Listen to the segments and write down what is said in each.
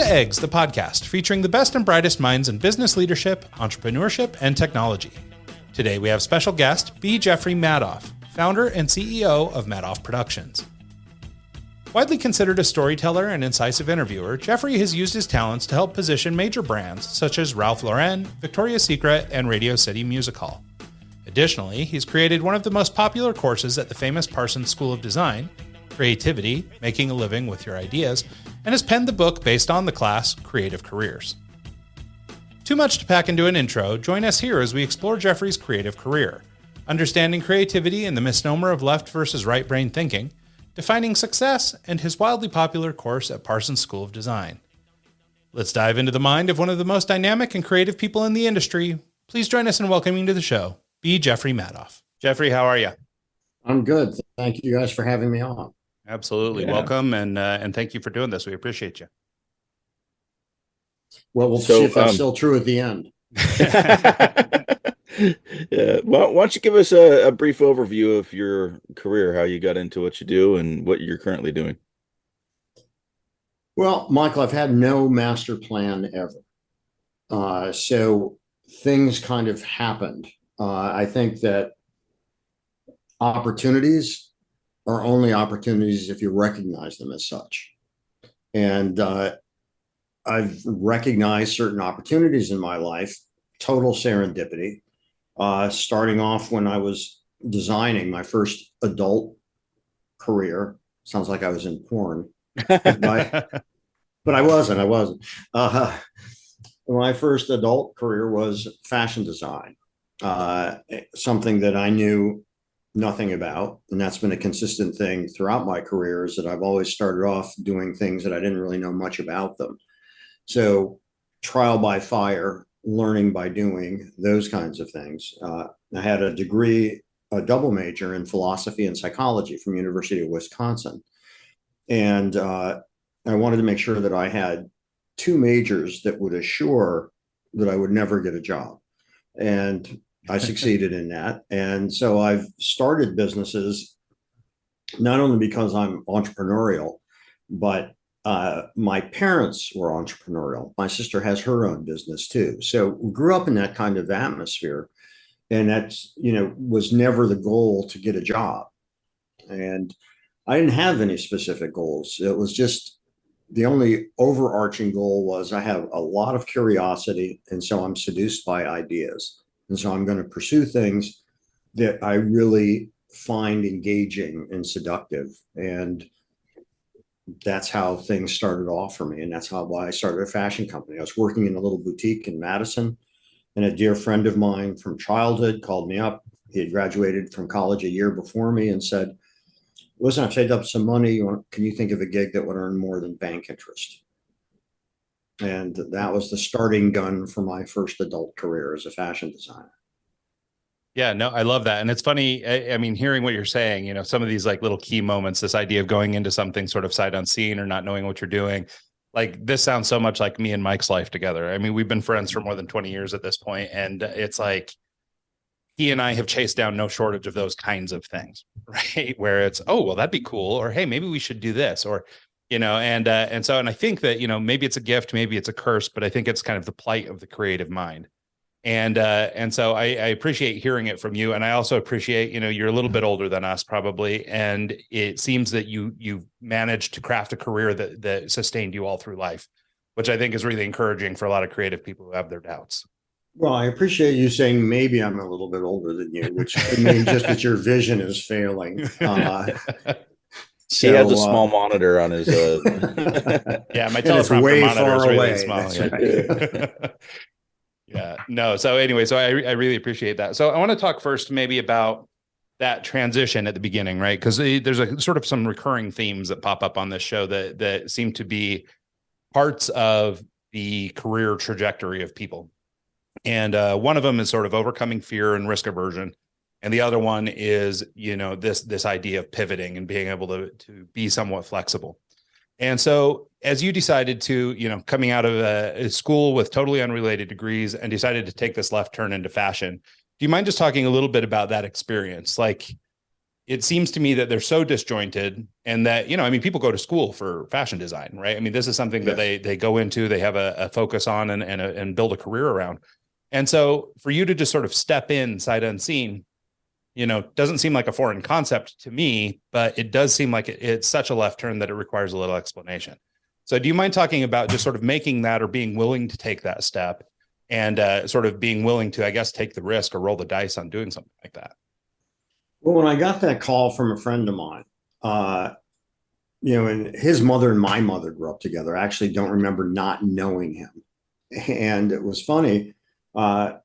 Eggs, the podcast featuring the best and brightest minds in business leadership, entrepreneurship, and technology. Today we have special guest B. Jeffrey Madoff, founder and CEO of Madoff Productions. Widely considered a storyteller and incisive interviewer, Jeffrey has used his talents to help position major brands such as Ralph Lauren, Victoria's Secret, and Radio City Music Hall. Additionally, he's created one of the most popular courses at the famous Parsons School of Design, Creativity, Making a Living with Your Ideas, and has penned the book based on the class, Creative Careers. Too much to pack into an intro, join us here as we explore Jeffrey's creative career, understanding creativity and the misnomer of left versus right brain thinking, defining success, and his wildly popular course at Parsons School of Design. Let's dive into the mind of one of the most dynamic and creative people in the industry. Please join us in welcoming to the show, B. Jeffrey Madoff. Jeffrey, how are you? I'm good. Thank you guys for having me on. Absolutely. Yeah. Welcome, and thank you for doing this. We appreciate you. Well, we'll see if that's still true at the end. Yeah. Why don't you give us a brief overview of your career, how you got into what you do and what you're currently doing? Well, Michael, I've had no master plan ever. So things kind of happened. I think that opportunities are only opportunities if you recognize them as such. And I've recognized certain opportunities in my life, total serendipity, starting off when I was designing my first adult career. Sounds like I was in porn, but I wasn't. My first adult career was fashion design, something that I knew nothing about. And that's been a consistent thing throughout my career, is that I've always started off doing things that I didn't really know much about them. So trial by fire, learning by doing, those kinds of things. I had a degree, a double major in philosophy and psychology from University of Wisconsin. And I wanted to make sure that I had two majors that would assure that I would never get a job. And I succeeded in that. And so I've started businesses, not only because I'm entrepreneurial, but my parents were entrepreneurial. My sister has her own business too. So we grew up in that kind of atmosphere. And that's, was never the goal to get a job. And I didn't have any specific goals. It was just the only overarching goal was I have a lot of curiosity. And so I'm seduced by ideas. And so I'm going to pursue things that I really find engaging and seductive. And that's how things started off for me. And that's why I started a fashion company. I was working in a little boutique in Madison, and a dear friend of mine from childhood called me up. He had graduated from college a year before me and said, listen, I've saved up some money. Can you think of a gig that would earn more than bank interest? And that was the starting gun for my first adult career as a fashion designer. Yeah, no, I love that. And it's funny. I mean, hearing what you're saying, some of these like little key moments, this idea of going into something sort of sight unseen or not knowing what you're doing, like this sounds so much like me and Mike's life together. I mean, we've been friends for more than 20 years at this point, and it's like he and I have chased down no shortage of those kinds of things, right? Where it's, oh, well, that'd be cool. Or, hey, maybe we should do this, or and I think that, maybe it's a gift, maybe it's a curse, but I think it's kind of the plight of the creative mind. And so I appreciate hearing it from you. And I also appreciate, you're a little bit older than us probably. And it seems that you managed to craft a career that sustained you all through life, which I think is really encouraging for a lot of creative people who have their doubts. Well, I appreciate you saying maybe I'm a little bit older than you, which could mean just that your vision is failing. So, he has a small monitor on his. Yeah, my teleprompter way monitor far is really away. small. Yeah. Right. Yeah. No. So anyway, I really appreciate that. So I want to talk first maybe about that transition at the beginning, right? Because there's a sort of some recurring themes that pop up on this show that seem to be parts of the career trajectory of people. And one of them is sort of overcoming fear and risk aversion. And the other one is, this idea of pivoting and being able to be somewhat flexible. And so as you decided to, coming out of a school with totally unrelated degrees and decided to take this left turn into fashion, do you mind just talking a little bit about that experience? Like, it seems to me that they're so disjointed, and that, I mean, people go to school for fashion design, right? I mean, this is something that they go into, they have a focus on and build a career around. And so for you to just sort of step in sight unseen, doesn't seem like a foreign concept to me, but it does seem like it's such a left turn that it requires a little explanation. So do you mind talking about just sort of making that, or being willing to take that step, and sort of being willing to, I guess, take the risk or roll the dice on doing something like that? Well, when I got that call from a friend of mine, and his mother and my mother grew up together. I actually don't remember not knowing him. And it was funny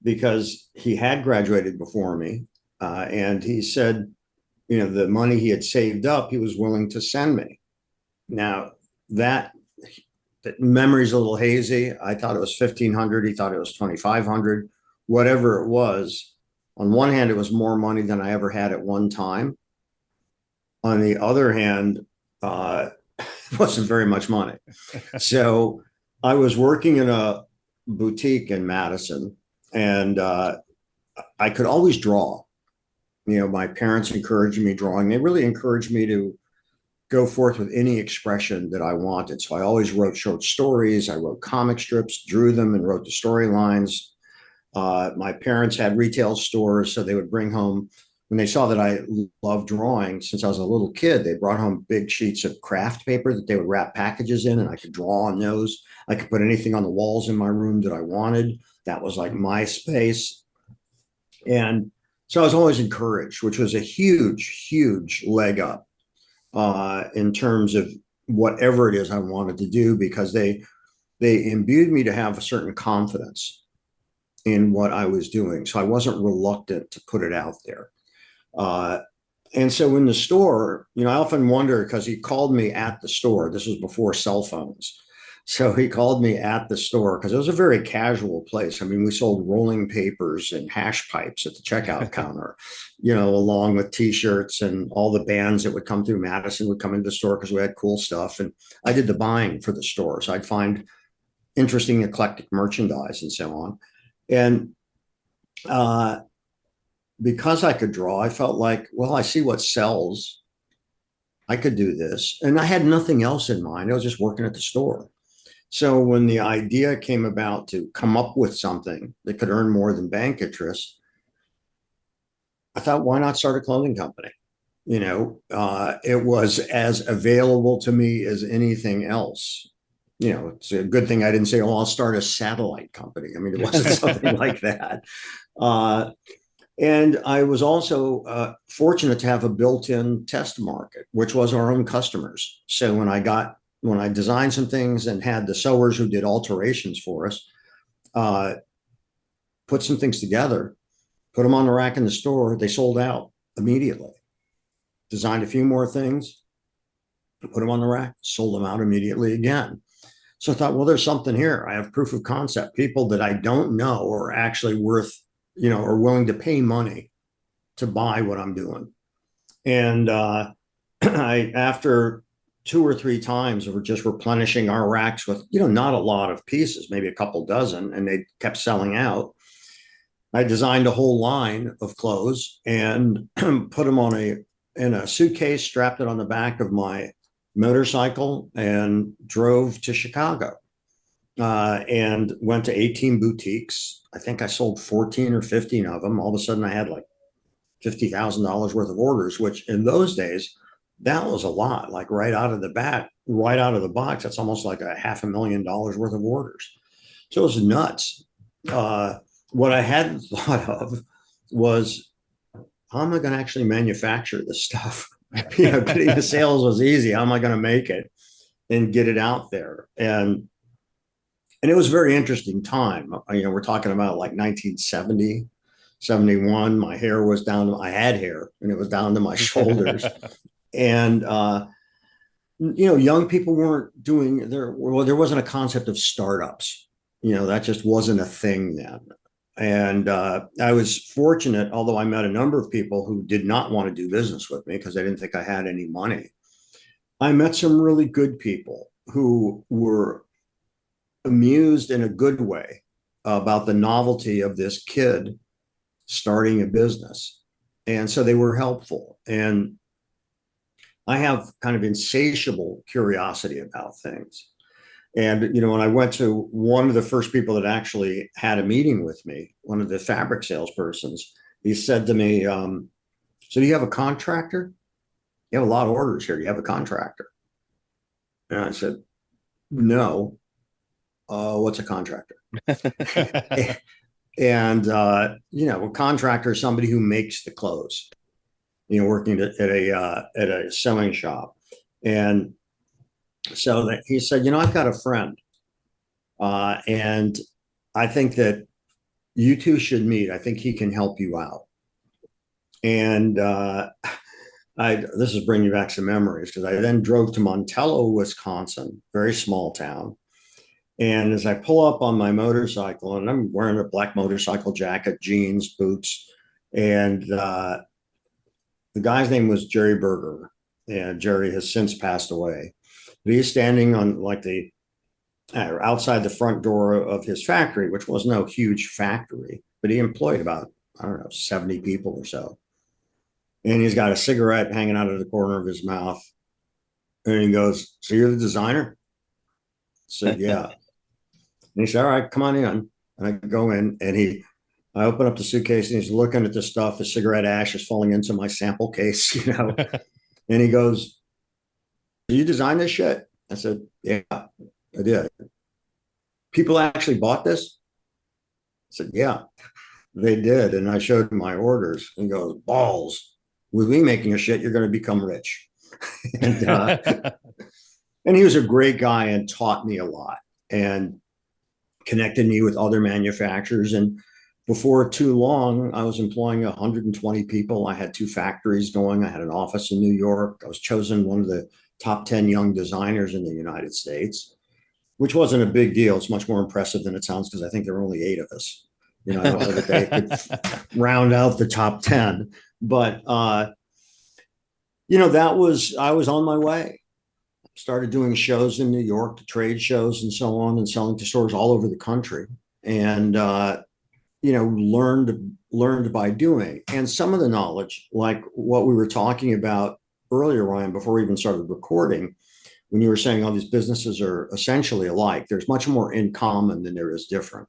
because he had graduated before me. And he said, the money he had saved up, he was willing to send me. Now, that memory's a little hazy. I thought it was 1,500. He thought it was 2,500. Whatever it was, on one hand, it was more money than I ever had at one time. On the other hand, it wasn't very much money. So I was working in a boutique in Madison, and I could always draw. My parents encouraged me drawing. They really encouraged me to go forth with any expression that I wanted. So I always wrote short stories. I wrote comic strips, drew them, and wrote the storylines. My parents had retail stores, so they would bring home, when they saw that I loved drawing since I was a little kid, they brought home big sheets of craft paper that they would wrap packages in, and I could draw on those. I could put anything on the walls in my room that I wanted. That was like my space. And so I was always encouraged, which was a huge, huge leg up in terms of whatever it is I wanted to do, because they imbued me to have a certain confidence in what I was doing. So I wasn't reluctant to put it out there. And so in the store, I often wonder, because he called me at the store. This was before cell phones. So he called me at the store because it was a very casual place. I mean, we sold rolling papers and hash pipes at the checkout counter, along with T-shirts, and all the bands that would come through Madison would come into the store because we had cool stuff. And I did the buying for the store. So I'd find interesting, eclectic merchandise and so on. And because I could draw, I felt like, well, I see what sells. I could do this. And I had nothing else in mind. I was just working at the store. So when the idea came about to come up with something that could earn more than bank interest, I thought, why not start a clothing company? It was as available to me as anything else. It's a good thing I didn't say, oh, I'll start a satellite company. I mean, it wasn't something like that. And I was also fortunate to have a built-in test market, which was our own customers. So when I designed some things and had the sewers who did alterations for us, put some things together, put them on the rack in the store, they sold out immediately. Designed a few more things, put them on the rack, sold them out immediately again. So I thought, well, there's something here. I have proof of concept. People that I don't know are actually worth, are willing to pay money to buy what I'm doing. And after 2 or 3 times, we're just replenishing our racks with, not a lot of pieces, maybe a couple dozen, and they kept selling out. I designed a whole line of clothes and put them in a suitcase, strapped it on the back of my motorcycle, and drove to Chicago and went to 18 boutiques. I think I sold 14 or 15 of them. All of a sudden I had like $50,000 worth of orders, which in those days, that was a lot. Like right out of the box, that's almost like $500,000 worth of orders. So it was nuts. What I hadn't thought of was, how am I going to actually manufacture this stuff? Getting the sales was easy. How am I going to make it and get it out there? And it was a very interesting time. We're talking about like 1970, 71. My hair was I had hair and it was down to my shoulders. And, young people weren't doing there wasn't a concept of startups. That just wasn't a thing then. And I was fortunate, although I met a number of people who did not want to do business with me because they didn't think I had any money. I met some really good people who were amused in a good way about the novelty of this kid starting a business. And so they were helpful. And I have kind of insatiable curiosity about things. And, when I went to one of the first people that actually had a meeting with me, one of the fabric salespersons, he said to me, so do you have a contractor? You have a lot of orders here. Do you have a contractor? And I said, no. What's a contractor? And, a contractor is somebody who makes the clothes, working at a sewing shop. And so that he said, I've got a friend, and I think that you two should meet. I think he can help you out. And this is bringing back some memories, because I then drove to Montello, Wisconsin, very small town. And as I pull up on my motorcycle, and I'm wearing a black motorcycle jacket, jeans, boots, and the guy's name was Jerry Berger, and Jerry has since passed away. But he's standing on like the outside the front door of his factory, which was no huge factory, but he employed about, I don't know, 70 people or so. And he's got a cigarette hanging out of the corner of his mouth. And he goes, so you're the designer? I said, yeah. And he said, all right, come on in. And I go in, and I open up the suitcase, and he's looking at the stuff. The cigarette ash is falling into my sample case, And he goes, did you design this shit? I said, yeah, I did. People actually bought this? I said, yeah, they did. And I showed him my orders, and he goes, balls. With me making your shit, you're going to become rich. and, and he was a great guy and taught me a lot and connected me with other manufacturers. And before too long, I was employing 120 people. I had 2 factories going. I had an office in New York. I was chosen one of the top 10 young designers in the United States, which wasn't a big deal. It's much more impressive than it sounds, because I think there were only 8 of us. I don't know that they could round out the top 10, but I was on my way. Started doing shows in New York, trade shows and so on, and selling to stores all over the country. And learned by doing. And some of the knowledge, like what we were talking about earlier, Ryan, before we even started recording, when you were saying all these businesses are essentially alike, there's much more in common than there is different.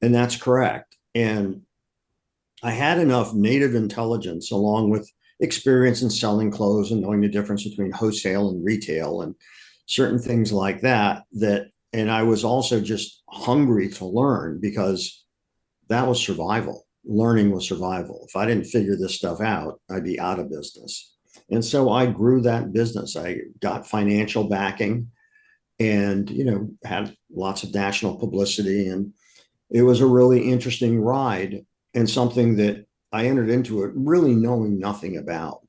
And that's correct. And I had enough native intelligence, along with experience in selling clothes and knowing the difference between wholesale and retail and certain things like that, and I was also just hungry to learn, because that was survival. Learning was survival. If I didn't figure this stuff out, I'd be out of business. And so I grew that business. I got financial backing, and, had lots of national publicity. And it was a really interesting ride, and something that I entered into it really knowing nothing about.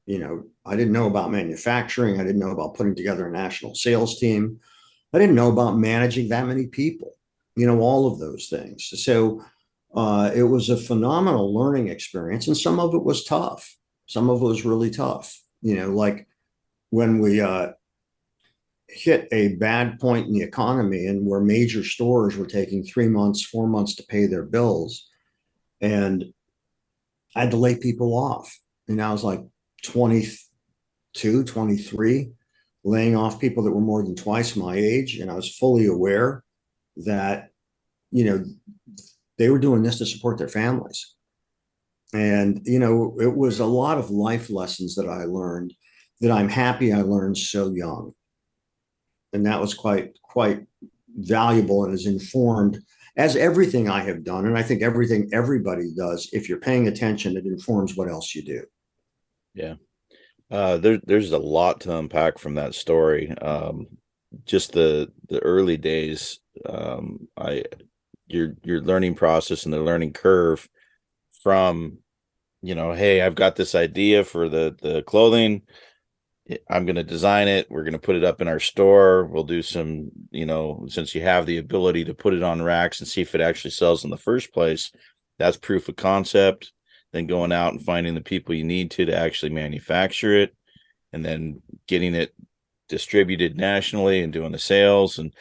I didn't know about manufacturing. I didn't know about putting together a national sales team. I didn't know about managing that many people, all of those things. So it was a phenomenal learning experience, and some of it was tough. Some of it was really tough. Like when we hit a bad point in the economy, and where major stores were taking 3 months, 4 months to pay their bills, and I had to lay people off. And I was like 22, 23, laying off people that were more than twice my age. And I was fully aware that, they were doing this to support their families. And, it was a lot of life lessons that I learned, that I'm happy I learned so young. And that was quite valuable, and has informed, as everything I have done. And I think everything everybody does, if you're paying attention, it informs what else you do. Yeah. There's a lot to unpack from that story. Just the early days, your learning process and the learning curve from, hey, I've got this idea for the clothing. I'm going to design it. We're going to put it up in our store. We'll do some, since you have the ability to put it on racks and see if it actually sells in the first place, that's proof of concept. Then going out and finding the people you need to actually manufacture it, and then getting it distributed nationally and doing the sales. And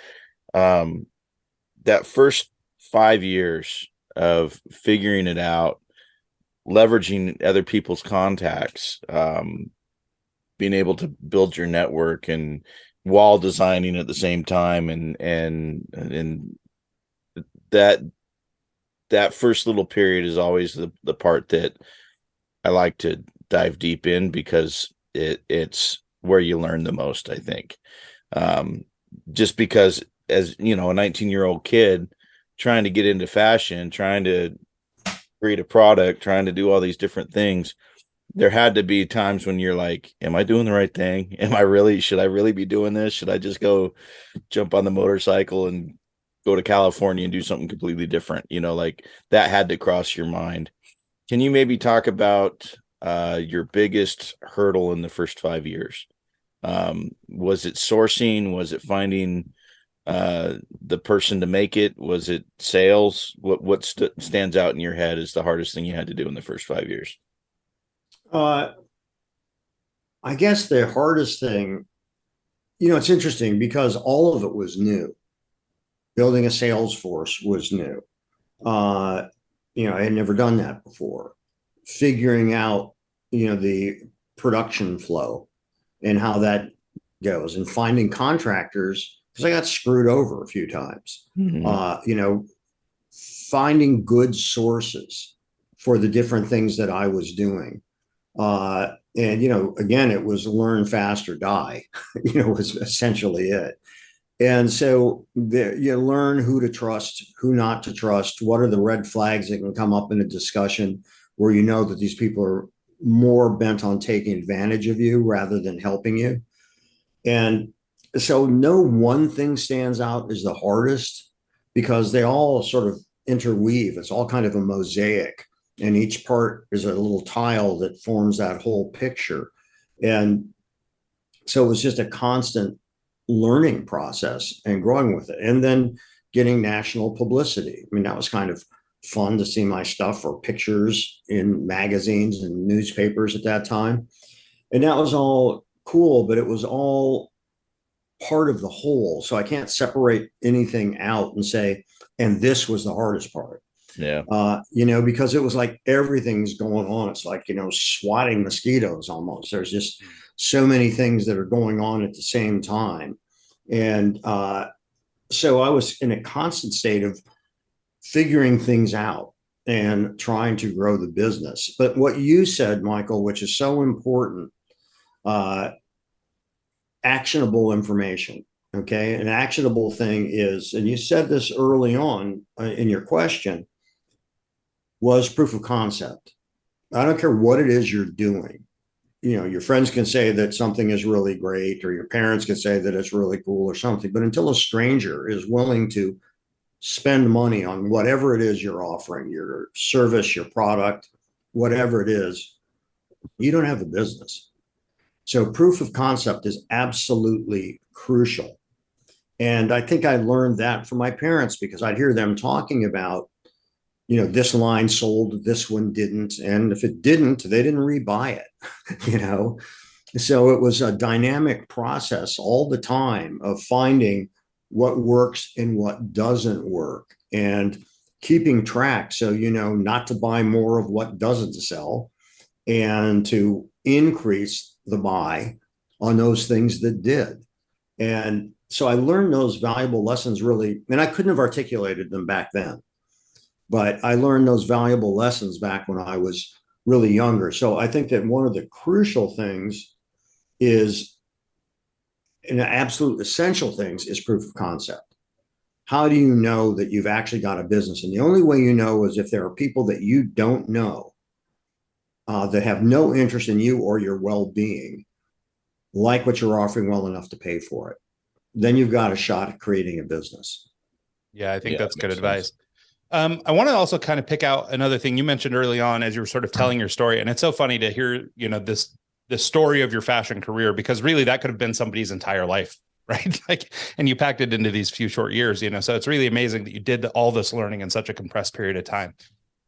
that first 5 years of figuring it out, leveraging other people's contacts, being able to build your network and while designing at the same time. And that first little period is always the part that I like to dive deep in, because it's where you learn the most, I think. Just because, as you know, a 19-year-old kid trying to get into fashion, trying to create a product, trying to do all these different things, there had to be times when you're like, am I doing the right thing? Should I really be doing this? Should I just go jump on the motorcycle and go to California and do something completely different? Like that had to cross your mind. Can you maybe talk about your biggest hurdle in the first 5 years? Was it sourcing? Was it finding the person to make it? Was it sales? What stands out in your head as the hardest thing you had to do in the first 5 years? I guess the hardest thing, it's interesting because all of it was new. Building a sales force was new. I had never done that before. Figuring out, the production flow and how that goes, and finding contractors, because I got screwed over a few times. Finding good sources for the different things that I was doing. Again, it was learn fast or die, was essentially it. And so you learn who to trust, who not to trust. What are the red flags that can come up in a discussion where you know that these people are more bent on taking advantage of you rather than helping you? And so no one thing stands out as the hardest, because they all sort of interweave. It's all kind of a mosaic, and each part is a little tile that forms that whole picture. And so it was just a constant learning process and growing with it. And then getting national publicity. I mean, that was kind of fun to see my stuff or pictures in magazines and newspapers at that time. And that was all cool, but it was all part of the whole. So I can't separate anything out and say, and this was the hardest part. Yeah. Because it was like everything's going on. It's like, swatting mosquitoes almost. There's just so many things that are going on at the same time. And so I was in a constant state of figuring things out and trying to grow the business. But what you said, Michael, which is so important, actionable information. Okay. An actionable thing is, and you said this early on in your question, was proof of concept. I don't care what it is you're doing. Your friends can say that something is really great, or your parents can say that it's really cool or something. But until a stranger is willing to spend money on whatever it is you're offering, your service, your product, whatever it is, you don't have a business. So proof of concept is absolutely crucial. And I think I learned that from my parents, because I'd hear them talking about, this line sold, this one didn't. And if it didn't, they didn't rebuy it, So it was a dynamic process all the time of finding what works and what doesn't work, and keeping track. So, not to buy more of what doesn't sell, and to increase the buy on those things that did. And so I learned those valuable lessons really, and I couldn't have articulated them back then, but I learned those valuable lessons back when I was really younger. So I think that one of the crucial things is, and absolute essential things, is proof of concept. How do you know that you've actually got a business? And the only way you know is if there are people that you don't know that have no interest in you or your well-being, like what you're offering well enough to pay for it. Then you've got a shot at creating a business. Yeah, I think that's good advice. I want to also kind of pick out another thing you mentioned early on as you were sort of telling your story. And it's so funny to hear, the story of your fashion career, because really that could have been somebody's entire life, right? And you packed it into these few short years, so it's really amazing that you did all this learning in such a compressed period of time.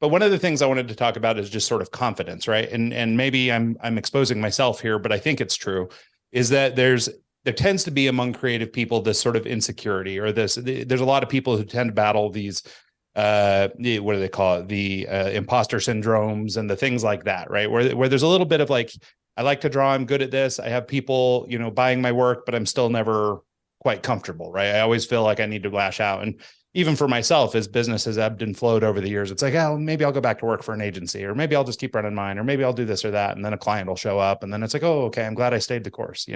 But one of the things I wanted to talk about is just sort of confidence, right? And maybe I'm exposing myself here, but I think it's true, is that there tends to be among creative people this sort of insecurity, or there's a lot of people who tend to battle these what do they call it? The imposter syndromes and the things like that, right? Where there's a little bit of like, I like to draw, I'm good at this. I have people, buying my work, but I'm still never quite comfortable, right? I always feel like I need to lash out. And even for myself, as business has ebbed and flowed over the years, it's like, oh, maybe I'll go back to work for an agency, or maybe I'll just keep running mine, or maybe I'll do this or that. And then a client will show up, and then it's like, oh, okay, I'm glad I stayed the course,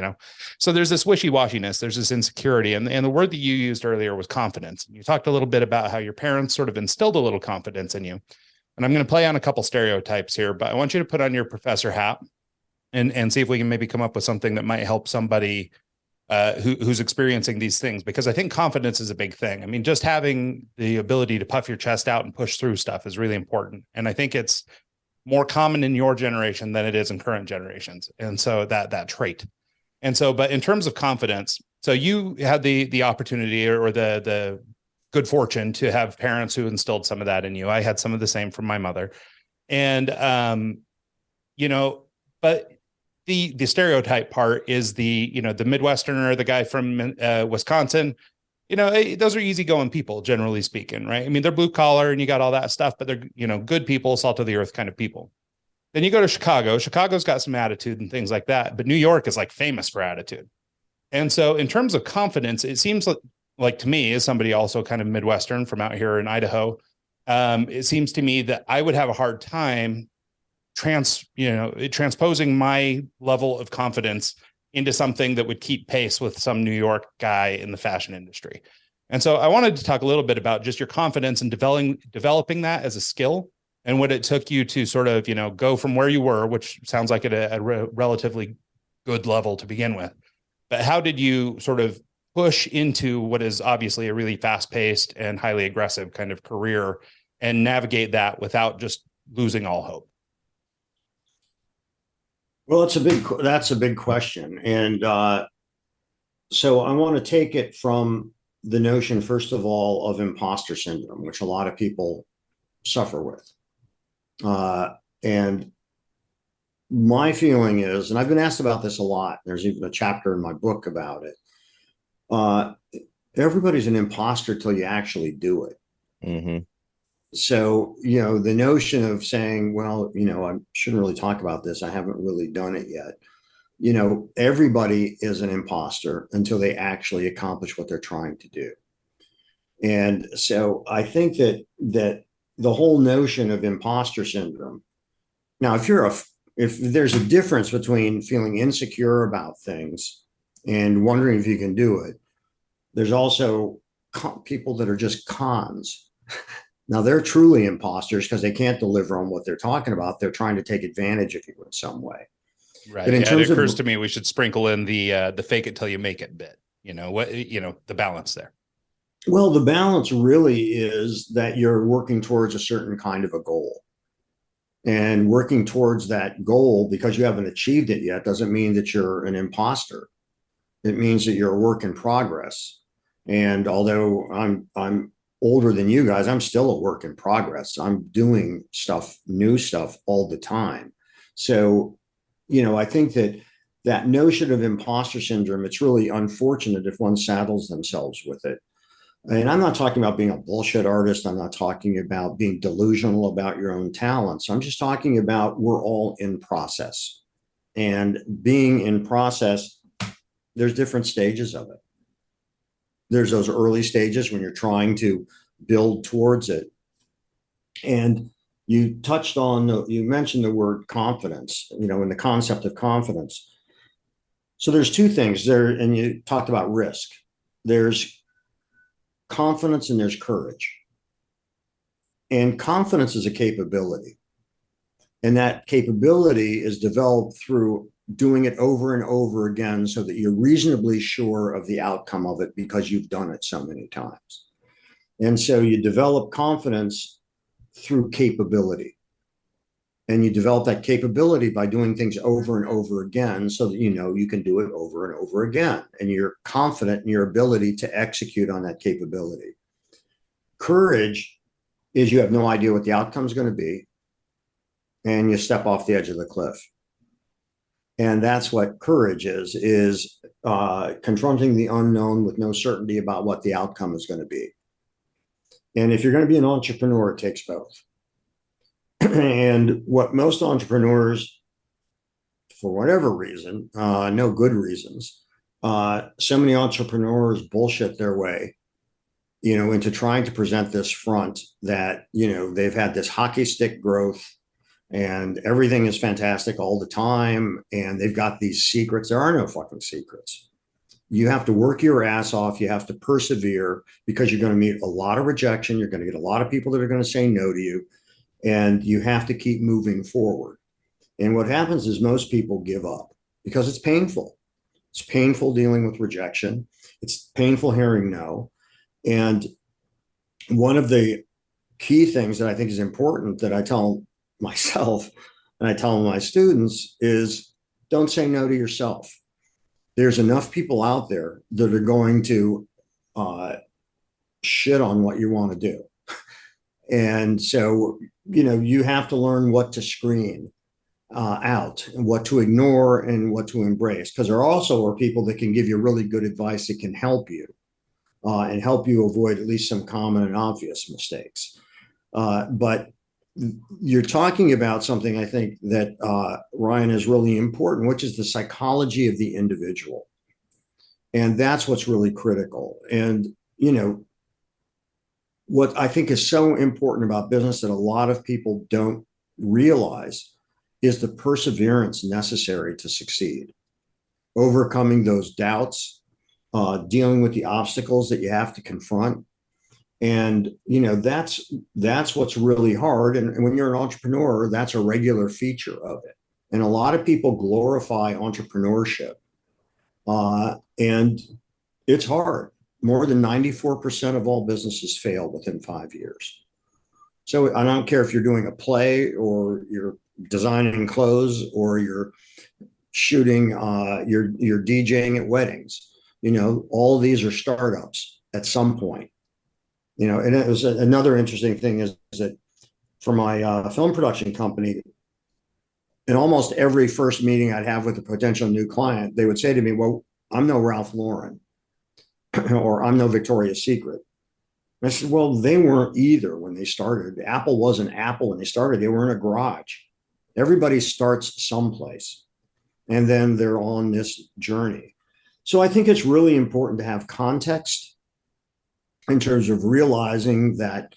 So there's this wishy-washiness, there's this insecurity. And the word that you used earlier was confidence. You talked a little bit about how your parents sort of instilled a little confidence in you. And I'm going to play on a couple stereotypes here, but I want you to put on your professor hat and see if we can maybe come up with something that might help somebody who's experiencing these things, because I think confidence is a big thing. I mean, just having the ability to puff your chest out and push through stuff is really important. And I think it's more common in your generation than it is in current generations. And so that trait. And so, but in terms of confidence, so you had the opportunity or the good fortune to have parents who instilled some of that in you. I had some of the same from my mother. And, but the stereotype part is the Midwesterner, the guy from Wisconsin, those are easygoing people, generally speaking, right? I mean, they're blue collar and you got all that stuff, but they're, good people, salt of the earth kind of people. Then you go to Chicago. Chicago's got some attitude and things like that, but New York is like famous for attitude. And so in terms of confidence, it seems like to me, as somebody also kind of Midwestern from out here in Idaho, it seems to me that I would have a hard time transposing my level of confidence into something that would keep pace with some New York guy in the fashion industry. And so I wanted to talk a little bit about just your confidence and developing that as a skill, and what it took you to sort of, go from where you were, which sounds like at a relatively good level to begin with. But how did you sort of push into what is obviously a really fast-paced and highly aggressive kind of career and navigate that without just losing all hope? Well, that's a big question. And so I want to take it from the notion, first of all, of imposter syndrome, which a lot of people suffer with. And my feeling is, and I've been asked about this a lot, there's even a chapter in my book about it. Everybody's an imposter till you actually do it. Mm-hmm. So, the notion of saying, well, I shouldn't really talk about this, I haven't really done it yet. Everybody is an imposter until they actually accomplish what they're trying to do. And so I think that the whole notion of imposter syndrome. Now, if there's a difference between feeling insecure about things and wondering if you can do it, there's also people that are just cons. Now, they're truly imposters because they can't deliver on what they're talking about. They're trying to take advantage of you in some way. Right. But it occurs to me we should sprinkle in the fake it till you make it bit. The balance there. Well, the balance really is that you're working towards a certain kind of a goal. And working towards that goal because you haven't achieved it yet doesn't mean that you're an imposter. It means that you're a work in progress. And although I'm older than you guys, I'm still a work in progress. I'm doing new stuff all the time. So, I think that notion of imposter syndrome, it's really unfortunate if one saddles themselves with it. And I'm not talking about being a bullshit artist. I'm not talking about being delusional about your own talents. I'm just talking about we're all in process. And being in process, there's different stages of it. There's those early stages when you're trying to build towards it. And you mentioned the word confidence, and the concept of confidence. So there's two things there, and you talked about risk. There's confidence and there's courage. And confidence is a capability. And that capability is developed through doing it over and over again so that you're reasonably sure of the outcome of it because you've done it so many times. And so you develop confidence through capability. And you develop that capability by doing things over and over again so that you can do it over and over again. And you're confident in your ability to execute on that capability. Courage is you have no idea what the outcome is going to be. And you step off the edge of the cliff. And that's what courage is confronting the unknown with no certainty about what the outcome is going to be. And if you're going to be an entrepreneur, it takes both. And what most entrepreneurs, for whatever reason, no good reasons, so many entrepreneurs bullshit their way, into trying to present this front that, they've had this hockey stick growth and everything is fantastic all the time. And they've got these secrets. There are no fucking secrets. You have to work your ass off. You have to persevere because you're going to meet a lot of rejection. You're going to get a lot of people that are going to say no to you, and you have to keep moving forward. And what happens is most people give up because it's painful. It's painful dealing with rejection. It's painful hearing no. And one of the key things that I think is important that I tell myself and I tell my students is don't say no to yourself. There's enough people out there that are going to shit on what you want to do. And so, you have to learn what to screen out and what to ignore and what to embrace. Because there also are people that can give you really good advice that can help you and help you avoid at least some common and obvious mistakes. But you're talking about something I think that Ryan is really important, which is the psychology of the individual. And that's what's really critical. And, what I think is so important about business that a lot of people don't realize is the perseverance necessary to succeed, overcoming those doubts, dealing with the obstacles that you have to confront. And, that's what's really hard. And when you're an entrepreneur, that's a regular feature of it. And a lot of people glorify entrepreneurship. And it's hard. More than 94% of all businesses fail within 5 years. So I don't care if you're doing a play or you're designing clothes or you're shooting, you're DJing at weddings. All these are startups at some point. And it was another interesting thing is that for my film production company, in almost every first meeting I'd have with a potential new client, they would say to me, well, I'm no Ralph Lauren or I'm no Victoria's Secret. And I said, well, they weren't either when they started. Apple wasn't Apple when they started. They were in a garage. Everybody starts someplace, and then they're on this journey. So I think it's really important to have context in terms of realizing that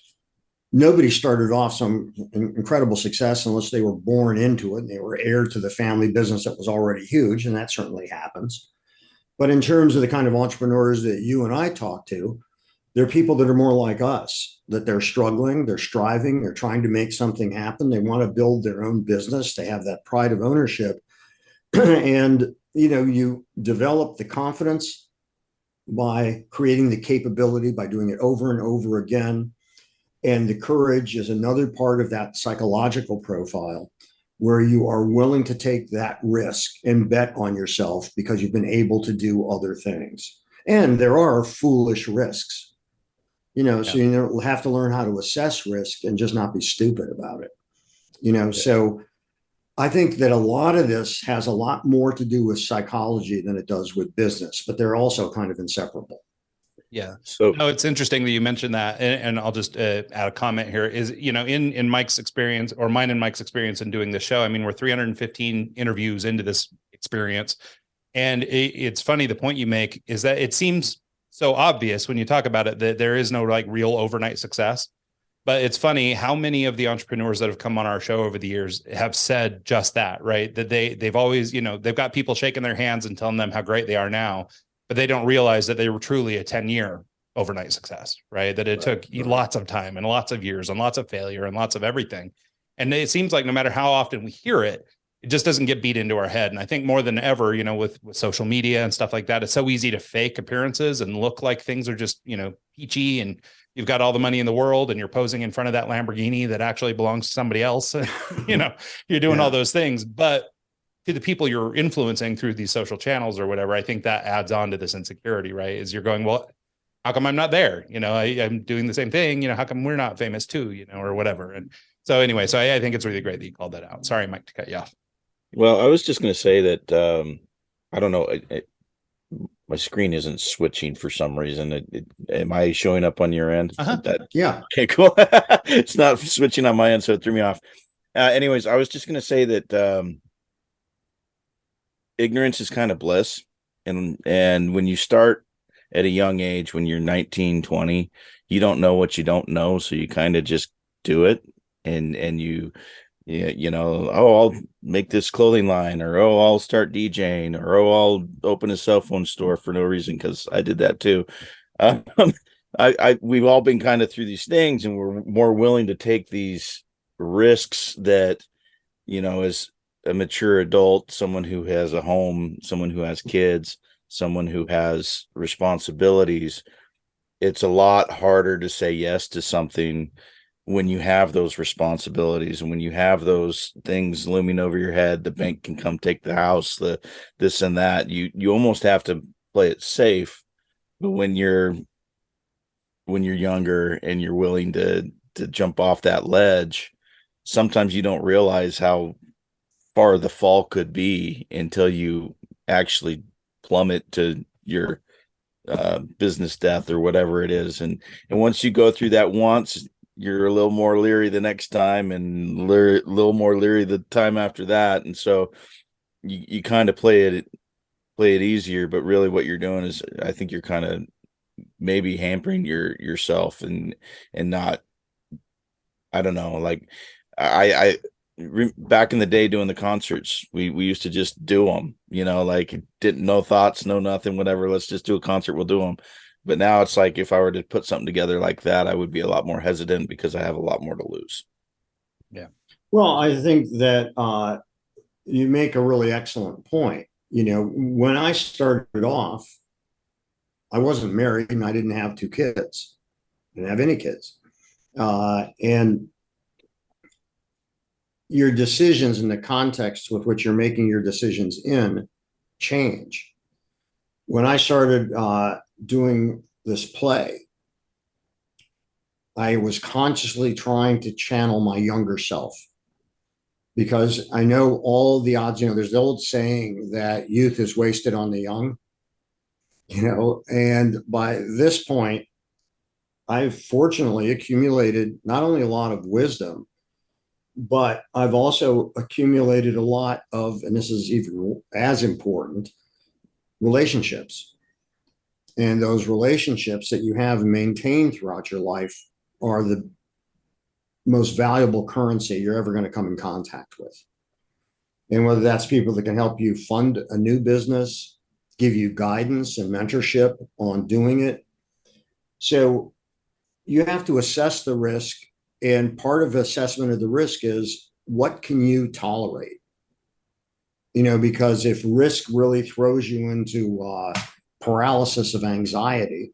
nobody started off some incredible success unless they were born into it and they were heir to the family business that was already huge, and that certainly happens. But in terms of the kind of entrepreneurs that you and I talk to, they're people that are more like us, that they're struggling, they're striving, they're trying to make something happen. They want to build their own business. They have that pride of ownership. And, you develop the confidence by creating the capability, by doing it over and over again. And the courage is another part of that psychological profile where you are willing to take that risk and bet on yourself because you've been able to do other things. And there are foolish risks, so you have to learn how to assess risk and just not be stupid about it. So I think that a lot of this has a lot more to do with psychology than it does with business, but they're also kind of inseparable. Yeah. So no, it's interesting that you mentioned that. And I'll just add a comment here is, in Mike's experience or mine and Mike's experience in doing this show, I mean, we're 315 interviews into this experience. And it's funny. The point you make is that it seems so obvious when you talk about it, that there is no like real overnight success. But it's funny how many of the entrepreneurs that have come on our show over the years have said just that, right? That they've always, they've got people shaking their hands and telling them how great they are now, but they don't realize that they were truly a 10-year overnight success, right? That it took lots of time and lots of years and lots of failure and lots of everything. And it seems like no matter how often we hear it, it just doesn't get beat into our head. And I think more than ever, with social media and stuff like that, it's so easy to fake appearances and look like things are just, peachy and you've got all the money in the world and you're posing in front of that Lamborghini that actually belongs to somebody else. You're doing all those things. But to the people you're influencing through these social channels or whatever, I think that adds on to this insecurity, right? Is you're going, well, how come I'm not there? I'm doing the same thing. How come we're not famous too, or whatever. And so anyway, I think it's really great that you called that out. Sorry, Mike, to cut you off. Well, I was just going to say that, I don't know, My screen isn't switching for some reason. Am I showing up on your end? Yeah. Okay, cool. It's not switching on my end, so it threw me off. Anyways, I was just going to say that ignorance is kind of bliss. And when you start at a young age, when you're 19, 20, you don't know what you don't know. So you kind of just do it. And oh, I'll make this clothing line, or, oh, I'll start DJing, or, oh, I'll open a cell phone store for no reason, because I did that too. Um, we've all been kind of through these things, and we're more willing to take these risks that, as a mature adult, someone who has a home, someone who has kids, someone who has responsibilities, it's a lot harder to say yes to something when you have those responsibilities, and when you have those things looming over your head. The bank can come take the house, the this and that. You almost have to play it safe. But when you're younger and you're willing to jump off that ledge, sometimes you don't realize how far the fall could be until you actually plummet to your business death or whatever it is. And once you go through that once, you're a little more leery the next time, and a little more leery the time after that. And so you kind of play it easier, but really what you're doing is, I think you're kind of maybe hampering yourself, and not, I don't know, like back in the day doing the concerts, we used to just do them, like, didn't, no thoughts, no nothing, whatever, let's just do a concert, we'll do them. But now it's like, if I were to put something together like that, I would be a lot more hesitant, because I have a lot more to lose. Yeah. Well, I think that you make a really excellent point. When I started off, I wasn't married and I didn't have two kids. I didn't have any kids. And your decisions and the context with which you're making your decisions in change. When I started doing this play, I was consciously trying to channel my younger self, because I know all the odds. There's the old saying that youth is wasted on the young, and by this point, I've fortunately accumulated not only a lot of wisdom, but I've also accumulated a lot of, and this is even as important, relationships. And those relationships that you have maintained throughout your life are the most valuable currency you're ever going to come in contact with. And whether that's people that can help you fund a new business, give you guidance and mentorship on doing it. So you have to assess the risk. And part of assessment of the risk is, what can you tolerate? Because if risk really throws you into paralysis of anxiety,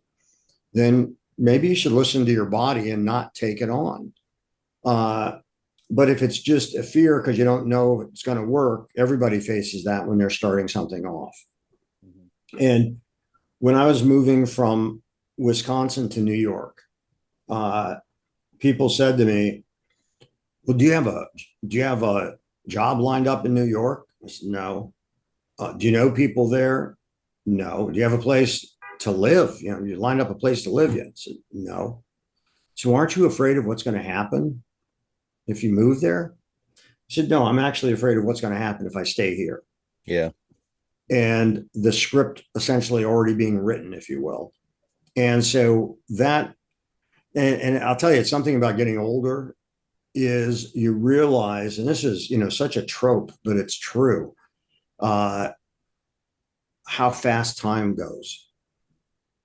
then maybe you should listen to your body and not take it on. But if it's just a fear because you don't know if it's going to work, everybody faces that when they're starting something off. Mm-hmm. And when I was moving from Wisconsin to New York, people said to me, well, do you have a job lined up in New York? I said, no. Do you know people there? No. Do you have a place to live? You lined up a place to live yet? I said, no. So aren't you afraid of what's going to happen if you move there? I said, no, I'm actually afraid of what's going to happen if I stay here. Yeah. And the script essentially already being written, if you will. And so that, and I'll tell you, it's something about getting older, is you realize, and this is, such a trope, but it's true, how fast time goes.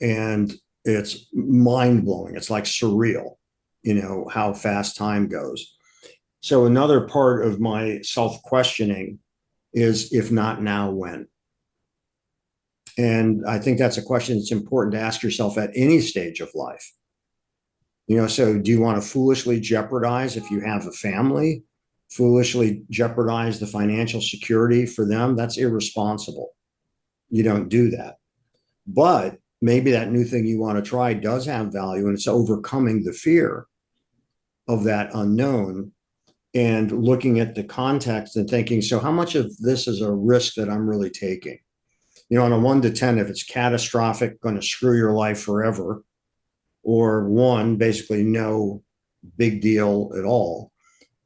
And it's mind blowing. It's like surreal, how fast time goes. So another part of my self-questioning is, if not now, when? And I think that's a question that's important to ask yourself at any stage of life. So do you want to foolishly jeopardize, if you have a family, foolishly jeopardize the financial security for them? That's irresponsible. You don't do that. But maybe that new thing you want to try does have value, and it's overcoming the fear of that unknown and looking at the context and thinking, so how much of this is a risk that I'm really taking? on a 1 to 10, if it's catastrophic, going to screw your life forever, or 1, basically no big deal at all.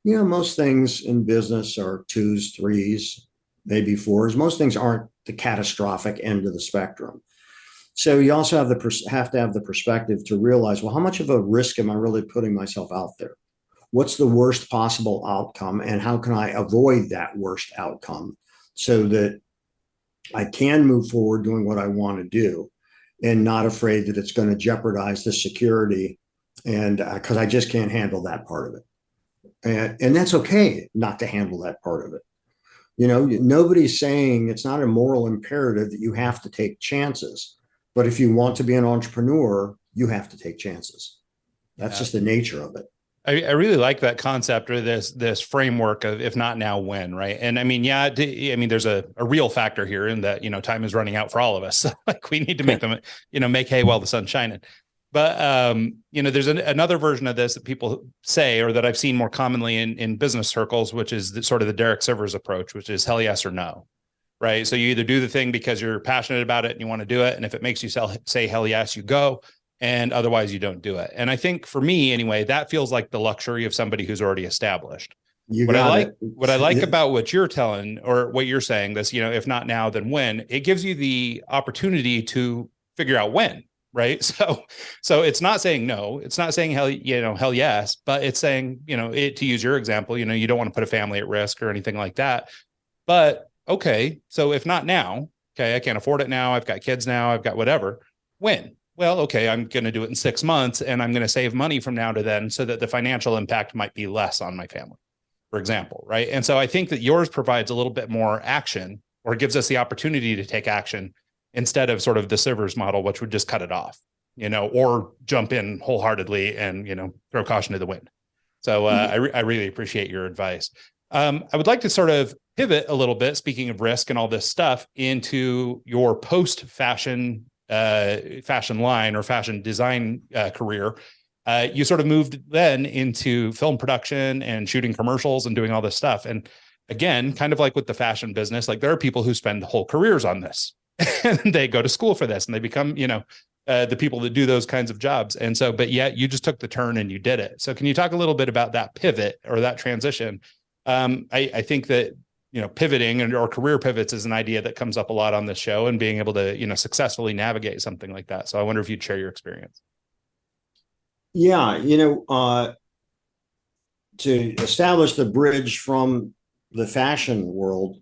Most things in business are 2s, 3s, maybe 4s. Most things aren't the catastrophic end of the spectrum. So you also have to have the perspective to realize, well, how much of a risk am I really putting myself out there? What's the worst possible outcome, and how can I avoid that worst outcome so that I can move forward doing what I want to do and not afraid that it's going to jeopardize the security, and because I just can't handle that part of it. And that's okay not to handle that part of it. Nobody's saying, it's not a moral imperative that you have to take chances. But if you want to be an entrepreneur, you have to take chances. That's just the nature of it. I really like that concept, or this framework of if not now, when, right? And I mean, there's a real factor here in that, time is running out for all of us. So like we need to make them, make hay while the sun's shining. But, there's another version of this that people say, or that I've seen more commonly in business circles, which is sort of the Derek Sivers approach, which is hell yes or no. Right. So you either do the thing because you're passionate about it and you want to do it. And if it makes you say hell yes, you go. And otherwise you don't do it. And I think for me anyway, that feels like the luxury of somebody who's already established. What I like about what you're telling, or what you're saying, this, if not now, then when, it gives you the opportunity to figure out when. Right. So it's not saying no, it's not saying hell yes, but it's saying, to use your example, you don't want to put a family at risk or anything like that. But okay, so if not now, okay, I can't afford it now, I've got kids now, I've got whatever. When? Well, okay, I'm going to do it in 6 months, and I'm going to save money from now to then so that the financial impact might be less on my family, for example, right? And so I think that yours provides a little bit more action, or gives us the opportunity to take action, instead of sort of the Sivers model, which would just cut it off, or jump in wholeheartedly and, throw caution to the wind. So I really appreciate your advice. I would like to sort of pivot a little bit, speaking of risk and all this stuff, into your post-fashion line or fashion design career. You sort of moved then into film production and shooting commercials and doing all this stuff. And again, kind of like with the fashion business, like there are people who spend whole careers on this and they go to school for this and they become, the people that do those kinds of jobs. And so, but yet you just took the turn and you did it. So can you talk a little bit about that pivot or that transition? I think that, pivoting or career pivots is an idea that comes up a lot on this show, and being able to, successfully navigate something like that. So I wonder if you'd share your experience. Yeah. To establish the bridge from the fashion world,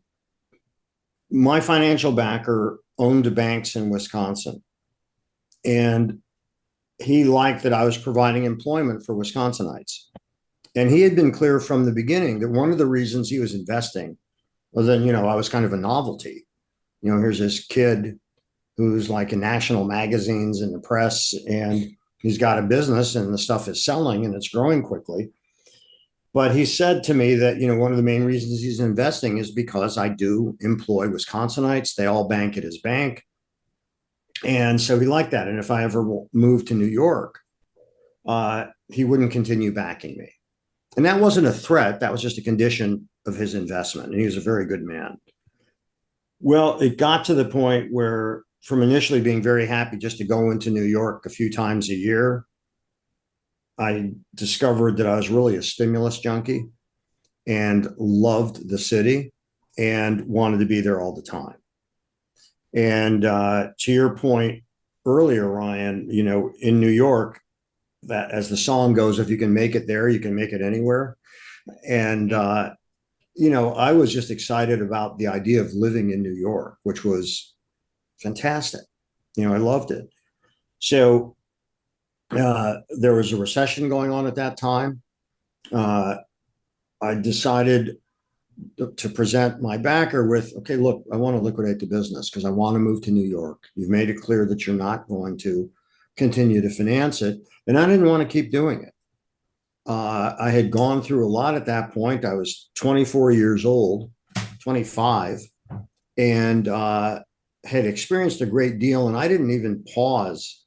my financial backer owned banks in Wisconsin, and he liked that I was providing employment for Wisconsinites. And he had been clear from the beginning that one of the reasons he was investing was that, I was kind of a novelty. Here's this kid who's like in national magazines and the press, and he's got a business and the stuff is selling and it's growing quickly. But he said to me that, one of the main reasons he's investing is because I do employ Wisconsinites. They all bank at his bank. And so he liked that. And if I ever moved to New York, he wouldn't continue backing me. And that wasn't a threat. That was just a condition of his investment. And he was a very good man. Well, it got to the point where, from initially being very happy just to go into New York a few times a year, I discovered that I was really a stimulus junkie and loved the city and wanted to be there all the time. And to your point earlier, Ryan, in New York, that, as the song goes, if you can make it there, you can make it anywhere. And, I was just excited about the idea of living in New York, which was fantastic. I loved it. So there was a recession going on at that time. I decided to present my backer with, okay, look, I want to liquidate the business because I want to move to New York. You've made it clear that you're not going to continue to finance it. And I didn't want to keep doing it. I had gone through a lot at that point. I was 24 years old, 25, and had experienced a great deal. And I didn't even pause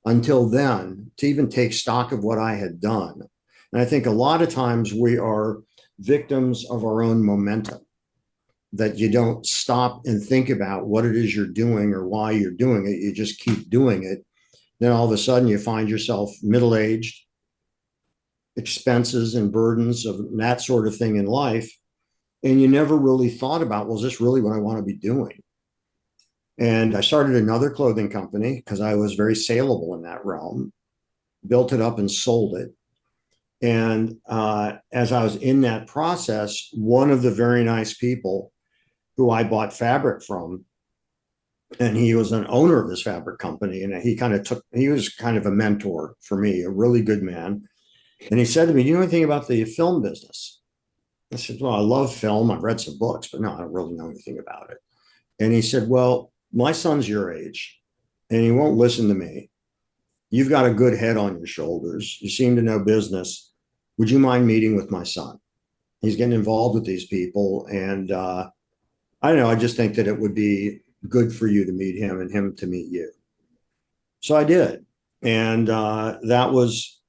until then to even take stock of what I had done. And I think a lot of times we are victims of our own momentum. that you don't stop and think about what it is you're doing or why you're doing it. You just keep doing it. Then all of a sudden you find yourself middle-aged, expenses and burdens of that sort of thing in life. And you never really thought about, well, is this really what I want to be doing? And I started another clothing company because I was very saleable in that realm, built it up and sold it. And as I was in that process, one of the very nice people who I bought fabric from, and he was an owner of this fabric company, and he was kind of a mentor for me, a really good man. And he said to me, do you know anything about the film business? I said, well, I love film. I've read some books, but no, I don't really know anything about it. And he said, well, my son's your age and he won't listen to me. You've got a good head on your shoulders. You seem to know business. Would you mind meeting with my son? He's getting involved with these people. And I don't know, I just think that it would be good for you to meet him and him to meet you. So I did. And that was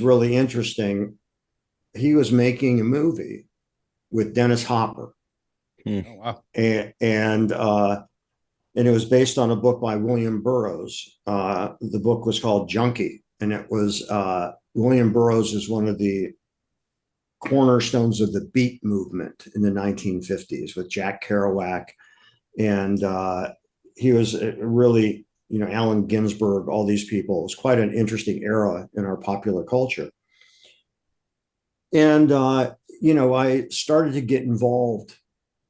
really interesting. He was making a movie with Dennis Hopper. Oh, wow. And it was based on a book by William Burroughs. The book was called Junkie, and it was William Burroughs is one of the cornerstones of the beat movement in the 1950s with Jack Kerouac, and he was really, Allen Ginsberg, all these people. It was quite an interesting era in our popular culture. And I started to get involved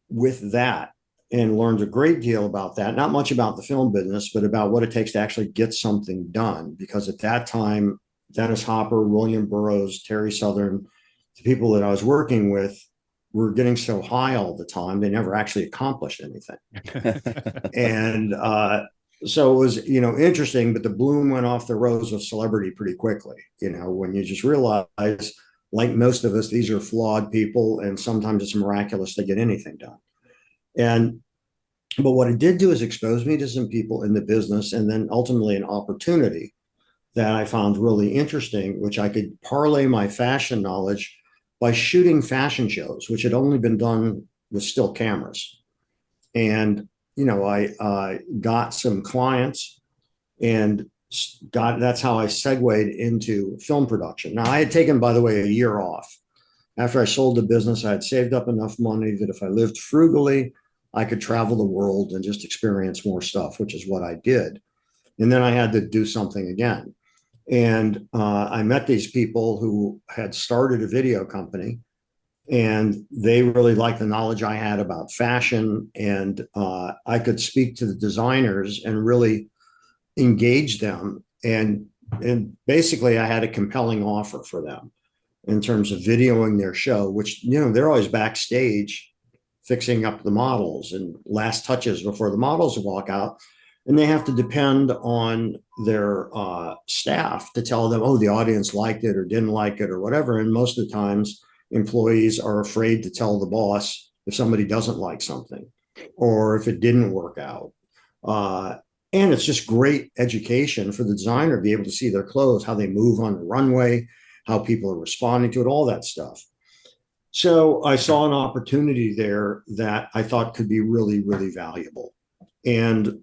with that and learned a great deal about that. Not much about the film business, but about what it takes to actually get something done. Because at that time, Dennis Hopper, William Burroughs, Terry Southern, the people that I was working with were getting so high all the time, they never actually accomplished anything. And so it was, interesting, but the bloom went off the rose of celebrity pretty quickly, when you just realize, like most of us, these are flawed people, and sometimes it's miraculous to get anything done. But what it did do is expose me to some people in the business, and then ultimately an opportunity that I found really interesting, which I could parlay my fashion knowledge by shooting fashion shows, which had only been done with still cameras. And, I got some clients and that's how I segued into film production. Now, I had taken, by the way, a year off. After I sold the business, I had saved up enough money that if I lived frugally, I could travel the world and just experience more stuff, which is what I did. And then I had to do something again. And I met these people who had started a video company, and they really liked the knowledge I had about fashion. And I could speak to the designers and really engage them. And basically, I had a compelling offer for them in terms of videoing their show, which, they're always backstage fixing up the models and last touches before the models walk out. And they have to depend on their staff to tell them, oh, the audience liked it or didn't like it or whatever. And most of the times, employees are afraid to tell the boss if somebody doesn't like something or if it didn't work out. And it's just great education for the designer to be able to see their clothes, how they move on the runway, how people are responding to it, all that stuff. So I saw an opportunity there that I thought could be really, really valuable. And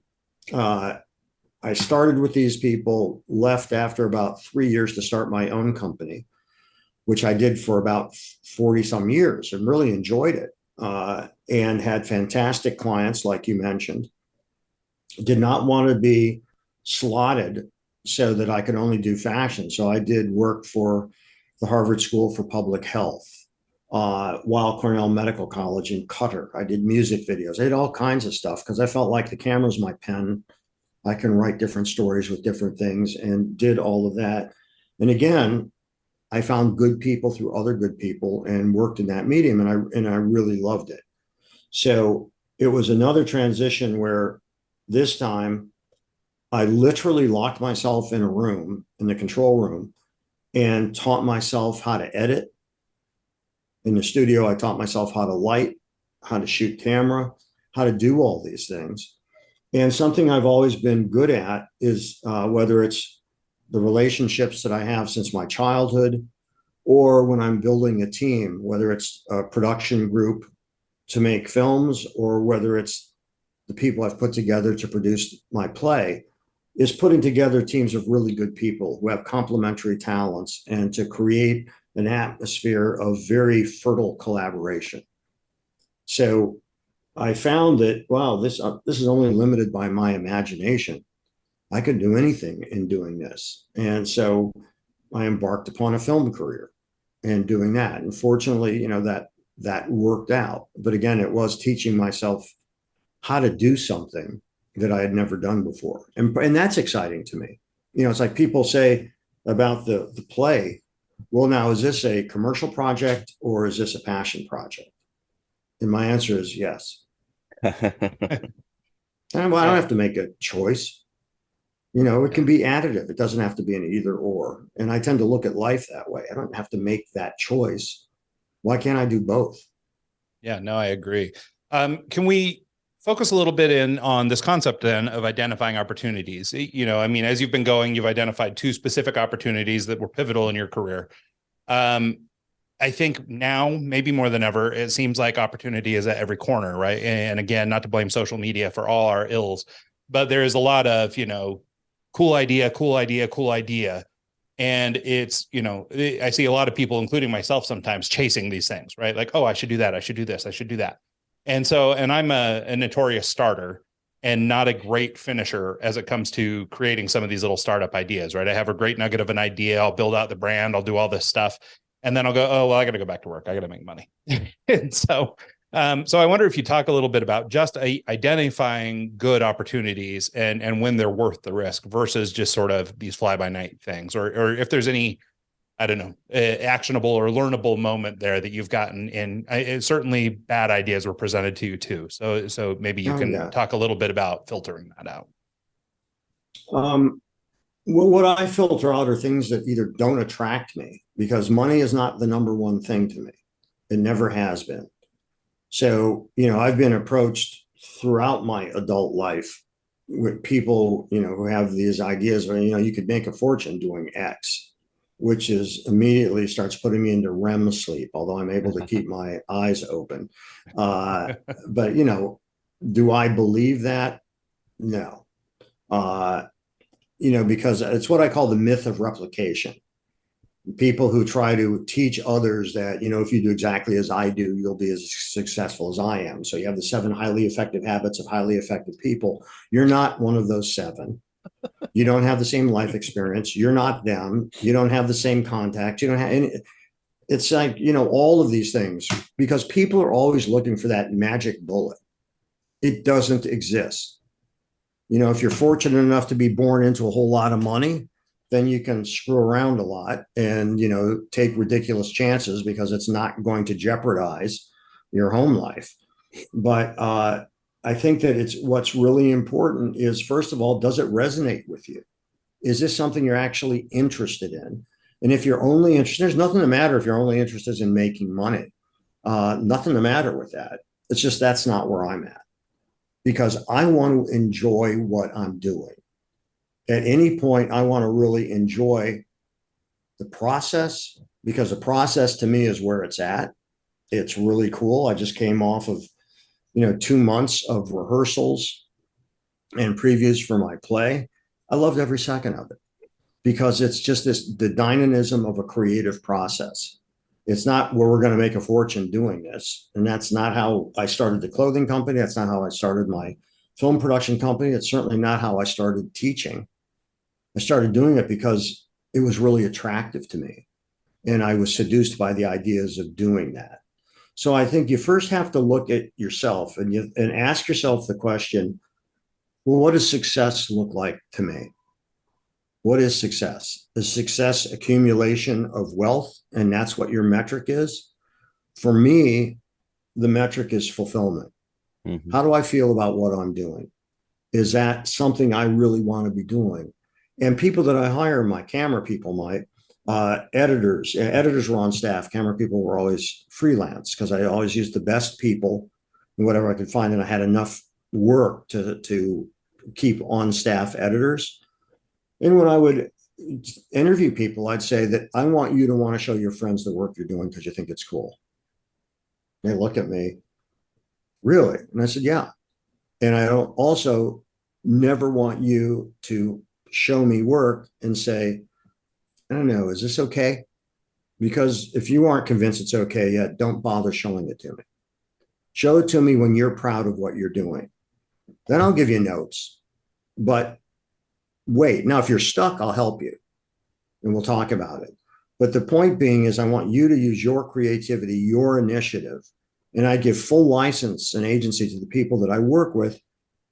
I started with these people, left after about 3 years to start my own company, which I did for about 40 some years and really enjoyed it, and had fantastic clients, like you mentioned. Did not want to be slotted so that I could only do fashion. So I did work for the Harvard School for Public Health, Weill Cornell Medical College in Qatar. I did music videos. I did all kinds of stuff because I felt like the camera's my pen. I can write different stories with different things, and did all of that. And again, I found good people through other good people and worked in that medium, and I really loved it. So it was another transition where this time I literally locked myself in a room, in the control room, and taught myself how to edit. In the studio, I taught myself how to light, how to shoot camera, how to do all these things. And something I've always been good at is whether it's the relationships that I have since my childhood, or when I'm building a team, whether it's a production group to make films, or whether it's the people I've put together to produce my play, is putting together teams of really good people who have complementary talents and to create an atmosphere of very fertile collaboration. So I found that, wow, this is only limited by my imagination. I could do anything in doing this. And so I embarked upon a film career and doing that. And fortunately, that worked out. But again, it was teaching myself how to do something that I had never done before. And that's exciting to me. It's like people say about the play, well, now, is this a commercial project or is this a passion project? And my answer is yes. And I don't have to make a choice. It can be additive. It doesn't have to be an either or. And I tend to look at life that way. I don't have to make that choice. Why can't I do both? Yeah, no, I agree. Can we focus a little bit in on this concept then of identifying opportunities? As you've been going, you've identified 2 specific opportunities that were pivotal in your career. I think now, maybe more than ever, it seems like opportunity is at every corner, right? And again, not to blame social media for all our ills, but there is a lot of, cool idea. And it's, I see a lot of people, including myself, sometimes chasing these things, right? Like, oh, I should do that. I should do this. I should do that. And I'm a notorious starter and not a great finisher as it comes to creating some of these little startup ideas, right? I have a great nugget of an idea. I'll build out the brand. I'll do all this stuff. And then I'll go, oh, well, I got to go back to work. I got to make money. And so I wonder if you talk a little bit about just identifying good opportunities and when they're worth the risk versus just sort of these fly by night things, or if there's any, I don't know, actionable or learnable moment there that you've gotten in. Certainly bad ideas were presented to you too. So maybe you can talk a little bit about filtering that out. Well, what I filter out are things that either don't attract me, because money is not the number one thing to me. It never has been. So, I've been approached throughout my adult life with people, who have these ideas where, you could make a fortune doing X, which is immediately starts putting me into REM sleep, although I'm able to keep my eyes open. But, do I believe that? No. Because it's what I call the myth of replication. People who try to teach others that, if you do exactly as I do, you'll be as successful as I am. So you have the 7 highly effective habits of highly effective people. You're not one of those 7. You don't have the same life experience. You're not them. You don't have the same contacts. You don't have any. It's like, all of these things, because people are always looking for that magic bullet. It doesn't exist. If you're fortunate enough to be born into a whole lot of money, then you can screw around a lot and, take ridiculous chances because it's not going to jeopardize your home life. But I think that what's really important is, first of all, does it resonate with you? Is this something you're actually interested in? And if you're only interested, there's nothing to matter if you're only interested in making money. Nothing to matter with that. It's just that's not where I'm at, because I want to enjoy what I'm doing. At any point, I want to really enjoy the process, because the process to me is where it's at. It's really cool. I just came off of, 2 months of rehearsals and previews for my play. I loved every second of it, because it's just the dynamism of a creative process. It's not where we're going to make a fortune doing this. And that's not how I started the clothing company. That's not how I started my film production company. It's certainly not how I started teaching. I started doing it because it was really attractive to me. And I was seduced by the ideas of doing that. So I think you first have to look at yourself and ask yourself the question, well, what does success look like to me? What is success? Is success accumulation of wealth, and that's what your metric is? For me, the metric is fulfillment. Mm-hmm. How do I feel about what I'm doing? Is that something I really want to be doing? And people that I hire, my camera people, editors were on staff. Camera people were always freelance, because I always used the best people and whatever I could find. And I had enough work to keep on staff editors. And when I would interview people, I'd say that I want you to want to show your friends the work you're doing because you think it's cool. They look at me Really? And I said, yeah. And I don't also never want you to show me work and say, I don't know, is this okay? Because if you aren't convinced it's okay yet, don't bother showing it to me. Show it to me when you're proud of what you're doing. Then I'll give you notes. But wait, now if you're stuck, I'll help you and we'll talk about it. But the point being is, I want you to use your creativity, your initiative, and I give full license and agency to the people that I work with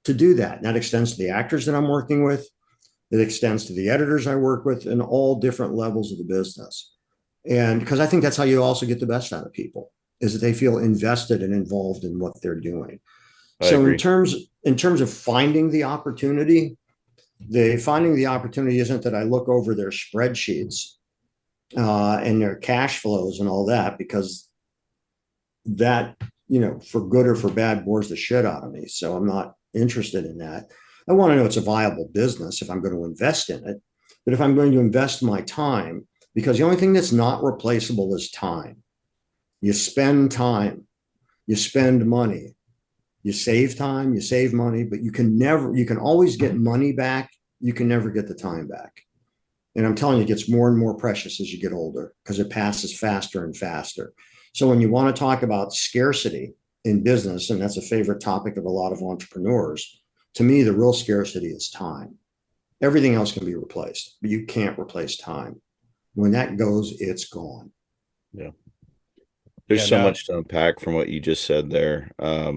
to do that. And that extends to the actors that I'm working with, it extends to the editors I work with, and all different levels of the business. And because I think that's how you also get the best out of people, is that they feel invested and involved in what they're doing. I So agree. in terms of finding the opportunity, finding the opportunity isn't that I look over their spreadsheets and their cash flows and all that, because that, for good or for bad, bores the shit out of me. So I'm not interested in that. I want to know it's a viable business if I'm going to invest in it. But if I'm going to invest my time, because the only thing that's not replaceable is time. You spend time, you spend money, you save time, you save money, but you can always get money back. You can never get the time back. And I'm telling you, it gets more and more precious as you get older because it passes faster and faster. So when you want to talk about scarcity in business, and that's a favorite topic of a lot of entrepreneurs, to me, the real scarcity is time. Everything else can be replaced, but you can't replace time. When that goes, it's gone. Yeah. There's Yeah, so no. much to unpack from what you just said there. I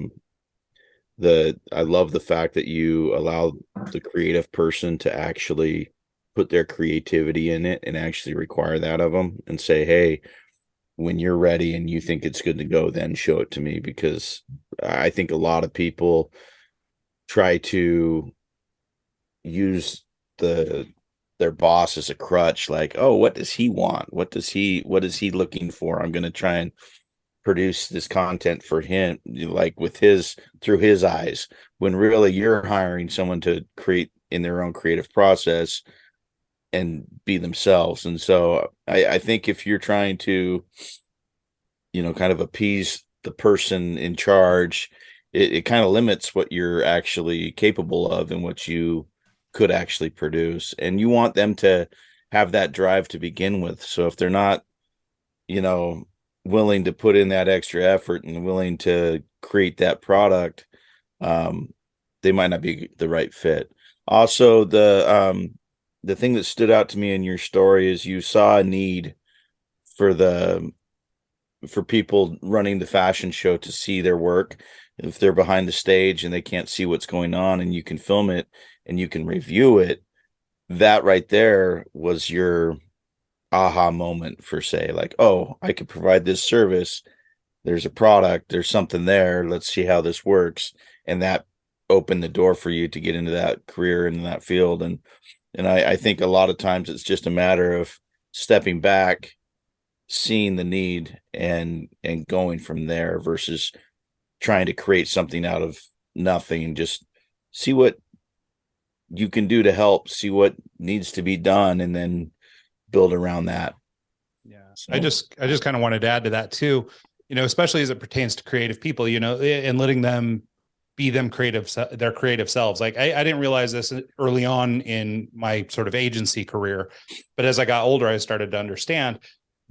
love the fact that you allow the creative person to actually put their creativity in it and actually require that of them and say, hey, when you're ready and you think it's good to go, then show it to me. Because I think a lot of people try to use their boss as a crutch, like, oh, what does he want? What is he looking for? I'm going to try and produce this content for him, like through his eyes, when really you're hiring someone to create in their own creative process and be themselves. And so I think if you're trying to, kind of appease the person in charge, it kind of limits what you're actually capable of and what you could actually produce. And you want them to have that drive to begin with. So if they're not, willing to put in that extra effort and willing to create that product, they might not be the right fit. Also, the thing that stood out to me in your story is you saw a need for people running the fashion show to see their work if they're behind the stage and they can't see what's going on, and you can film it and you can review it. That right there was your aha moment for, say, like, oh, I could provide this service. There's a product, there's something there. Let's see how this works. And that opened the door for you to get into that career in that field. And I think a lot of times it's just a matter of stepping back, seeing the need and going from there versus trying to create something out of nothing. Just see what you can do to help, see what needs to be done, and then build around that. Yeah. So, I just kind of wanted to add to that too, especially as it pertains to creative people, and letting them be their creative selves. Like I didn't realize this early on in my sort of agency career, but as I got older, I started to understand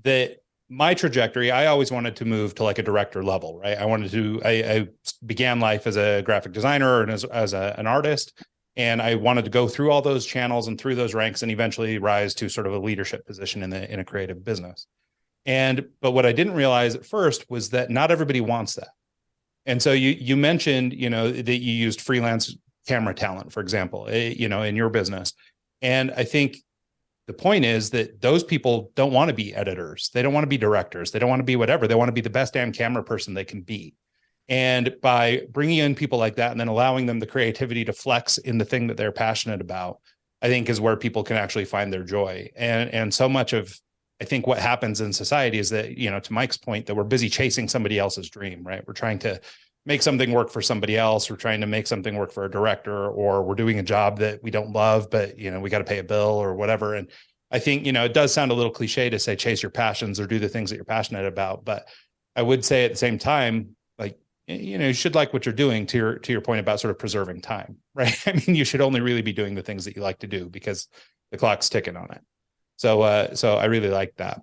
that my trajectory, I always wanted to move to like a director level, right? I began life as a graphic designer and as an artist. And I wanted to go through all those channels and through those ranks and eventually rise to sort of a leadership position in a creative business. But what I didn't realize at first was that not everybody wants that. And so you mentioned, that you used freelance camera talent, for example, in your business. And I think the point is that those people don't want to be editors. They don't want to be directors. They don't want to be whatever. They want to be the best damn camera person they can be. And by bringing in people like that and then allowing them the creativity to flex in the thing that they're passionate about, I think is where people can actually find their joy. And so much of, I think, what happens in society is that, to Mike's point, that we're busy chasing somebody else's dream, right? We're trying to make something work for somebody else. We're trying to make something work for a director, or we're doing a job that we don't love, but, we got to pay a bill or whatever. And I think, it does sound a little cliche to say chase your passions or do the things that you're passionate about. But I would say at the same time, like, you should like what you're doing, to your point about sort of preserving time, right? I mean, you should only really be doing the things that you like to do because the clock's ticking on it. So I really like that.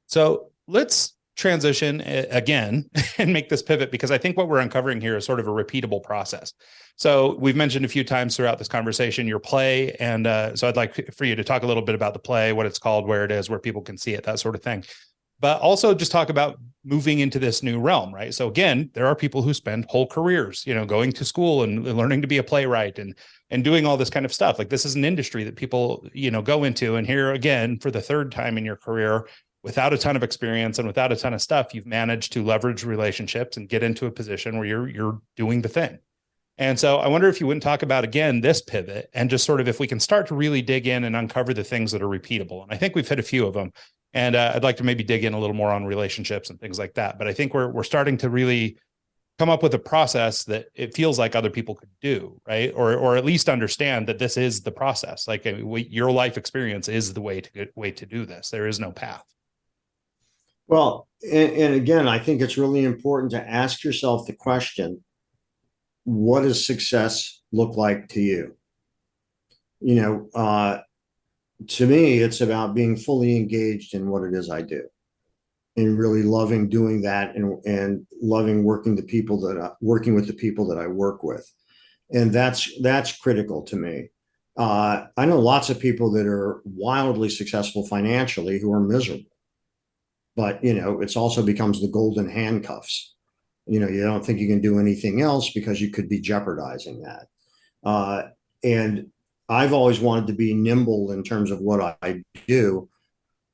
So let's transition again and make this pivot, because I think what we're uncovering here is sort of a repeatable process. So we've mentioned a few times throughout this conversation your play, and so I'd like for you to talk a little bit about the play, what it's called, where it is, where people can see it, that sort of thing. But also just talk about moving into this new realm, right? So again, there are people who spend whole careers, going to school and learning to be a playwright and doing all this kind of stuff. Like, this is an industry that people, go into. And here again, for the third time in your career, without a ton of experience and without a ton of stuff, you've managed to leverage relationships and get into a position where you're doing the thing. And so I wonder if you wouldn't talk about, again, this pivot, and just sort of if we can start to really dig in and uncover the things that are repeatable. And I think we've hit a few of them. And I'd like to maybe dig in a little more on relationships and things like that. But I think we're starting to really come up with a process that it feels like other people could do, right? Or at least understand that this is the process. Like, your life experience is the way to do this. There is no path. Well, and again, I think it's really important to ask yourself the question, what does success look like to you? To me, it's about being fully engaged in what it is I do, and really loving doing that, and loving working with the people that I work with. And that's critical to me. I know lots of people that are wildly successful financially who are miserable. But, it's also becomes the golden handcuffs. You don't think you can do anything else because you could be jeopardizing that. And I've always wanted to be nimble in terms of what I do,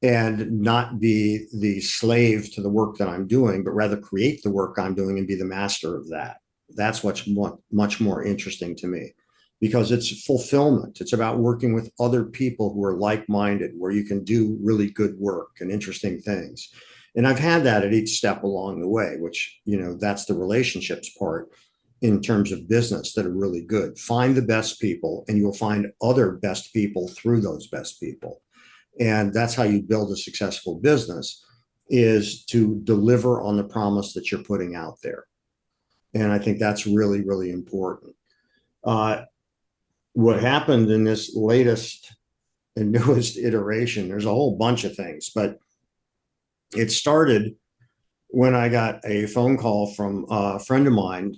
and not be the slave to the work that I'm doing, but rather create the work I'm doing and be the master of that. That's what's much more interesting to me, because it's fulfillment. It's about working with other people who are like-minded, where you can do really good work and interesting things. And I've had that at each step along the way, which, that's the relationships part in terms of business that are really good. Find the best people, and you'll find other best people through those best people. And that's how you build a successful business, is to deliver on the promise that you're putting out there. And I think that's really, really important. What happened in this latest and newest iteration, there's a whole bunch of things, but it started when I got a phone call from a friend of mine.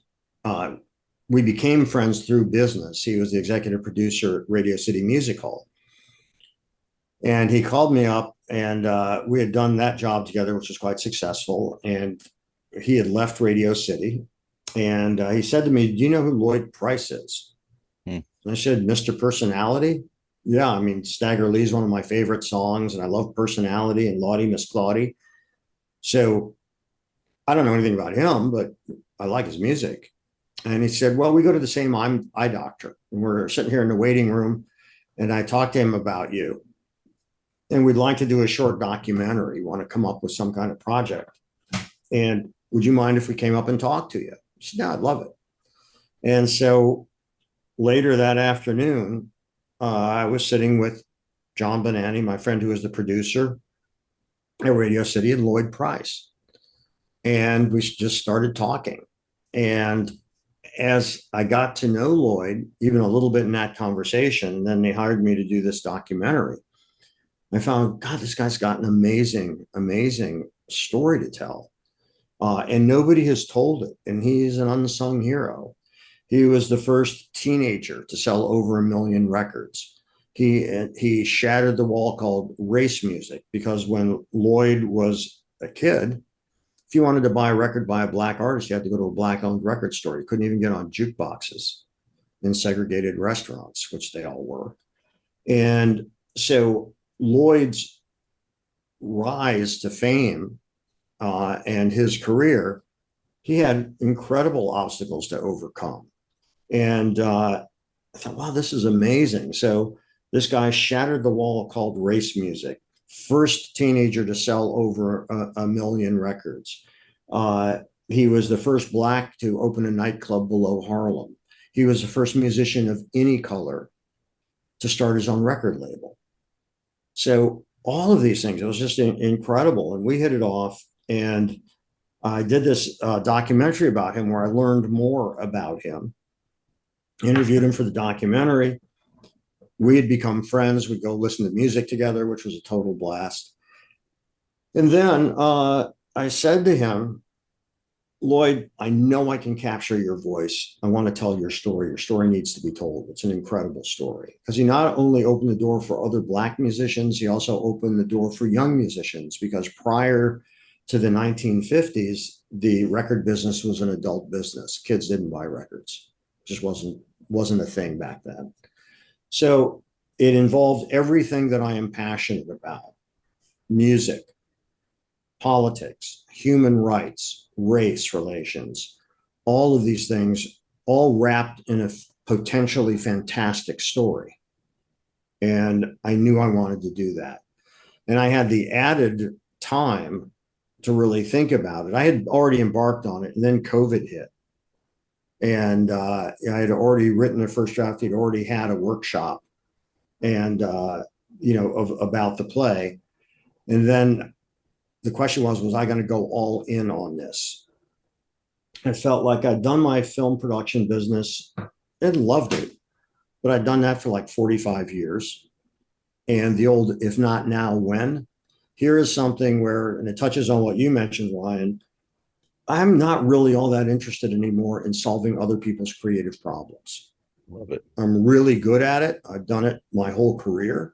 We became friends through business. He was the executive producer at Radio City Music Hall. And he called me up, and we had done that job together, which was quite successful. And he had left Radio City. And he said to me, "Do you know who Lloyd Price is?" And I said, "Mr. Personality?" "Yeah, I mean, Stagger Lee is one of my favorite songs, and I love Personality and Lottie Miss Claudie. So I don't know anything about him, but I like his music." And he said, "Well, we go to the same eye doctor, and we're sitting here in the waiting room, and I talked to him about you. And we'd like to do a short documentary. We want to come up with some kind of project. And would you mind if we came up and talked to you?" I said, "Yeah, I'd love it." And so later that afternoon, I was sitting with John Bonanni, my friend who was the producer at Radio City, and Lloyd Price. And we just started talking. And as I got to know Lloyd, even a little bit in that conversation, and then they hired me to do this documentary, I found, God, this guy's got an amazing, amazing story to tell. And nobody has told it. And he's an unsung hero. He was the first teenager to sell over 1 million records. He shattered the wall called race music, because when Lloyd was a kid, if you wanted to buy a record by a black artist, you had to go to a black-owned record store. You couldn't even get on jukeboxes in segregated restaurants, which they all were. And so Lloyd's rise to fame and his career, he had incredible obstacles to overcome. And I thought, wow, this is amazing. So this guy shattered the wall called race music, first teenager to sell over 1 million records. He was the first black to open a nightclub below Harlem. He was the first musician of any color to start his own record label. So all of these things, it was just incredible. And we hit it off. And I did this documentary about him where I learned more about him, interviewed him for the documentary. We had become friends. We'd go listen to music together, which was a total blast. And then I said to him, Lloyd, I know I can capture your voice. I want to tell your story. Your story needs to be told. It's an incredible story. Because he not only opened the door for other Black musicians, he also opened the door for young musicians. Because prior to the 1950s, the record business was an adult business. Kids didn't buy records. It just wasn't a thing back then. So it involved everything that I am passionate about: music, politics, human rights, race relations, all of these things, all wrapped in a potentially fantastic story. And I knew I wanted to do that. And I had the added time to really think about it. I had already embarked on it, and then COVID hit. And I had already written the first draft. He'd already had a workshop and, about the play. And then the question was I going to go all in on this? I felt like I'd done my film production business and loved it, but I'd done that for like 45 years. And the old, if not now, when? Here is something where, and it touches on what you mentioned, Ryan, I'm not really all that interested anymore in solving other people's creative problems. Love it. I'm really good at it. I've done it my whole career.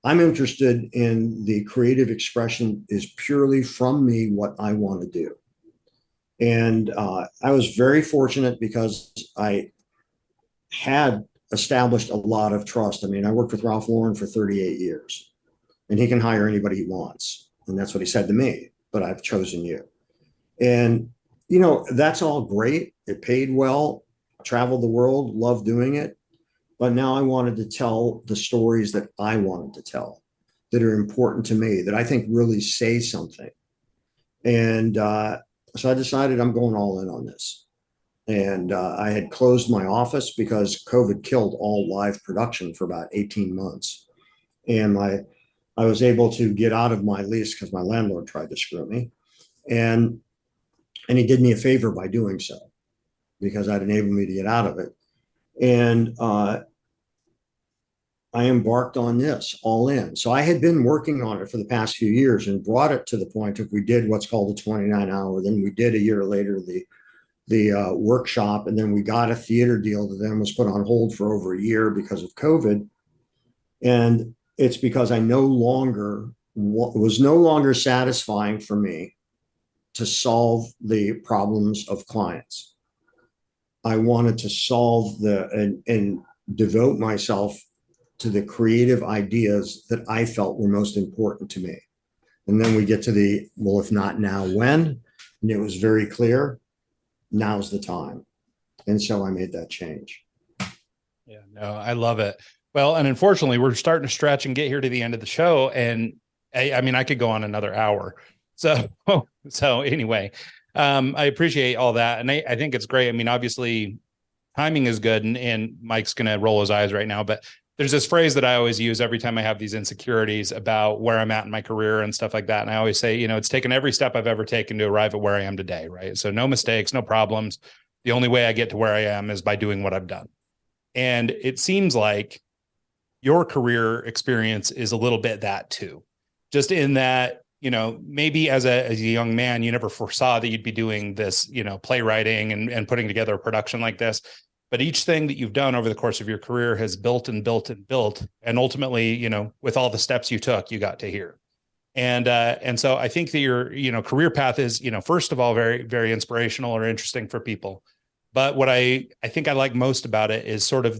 I'm interested in the creative expression is purely from me what I want to do. And I was very fortunate because I had established a lot of trust. I mean, I worked with Ralph Lauren for 38 years, and he can hire anybody he wants. And that's what he said to me, but I've chosen you. And, that's all great. It paid well, traveled the world, loved doing it. But now I wanted to tell the stories that I wanted to tell, that are important to me, that I think really say something. And so I decided I'm going all in on this. And I had closed my office because COVID killed all live production for about 18 months. And I was able to get out of my lease because my landlord tried to screw me. And he did me a favor by doing so, because that enabled me to get out of it. And I embarked on this all in. So I had been working on it for the past few years and brought it to the point of, we did what's called the 29-hour. Then we did a year later the workshop, and then we got a theater deal that then was put on hold for over a year because of COVID. And it's because I was no longer satisfying for me to solve the problems of clients. I wanted to solve and devote myself to the creative ideas that I felt were most important to me. And then we get to well, if not now, when? And it was very clear, now's the time. And so I made that change. Yeah, no, I love it. Well, and unfortunately, we're starting to stretch and get here to the end of the show. And I mean, I could go on another hour. So anyway, I appreciate all that. And I think it's great. I mean, obviously timing is good, and Mike's going to roll his eyes right now, but there's this phrase that I always use every time I have these insecurities about where I'm at in my career and stuff like that. And I always say, it's taken every step I've ever taken to arrive at where I am today. Right. So no mistakes, no problems. The only way I get to where I am is by doing what I've done. And it seems like your career experience is a little bit that too, just in that, maybe as a young man, you never foresaw that you'd be doing this, playwriting and putting together a production like this. But each thing that you've done over the course of your career has built and built and built. And ultimately, with all the steps you took, you got to here. And so I think that your, career path is, first of all, very, very inspirational or interesting for people. But what I think I like most about it is sort of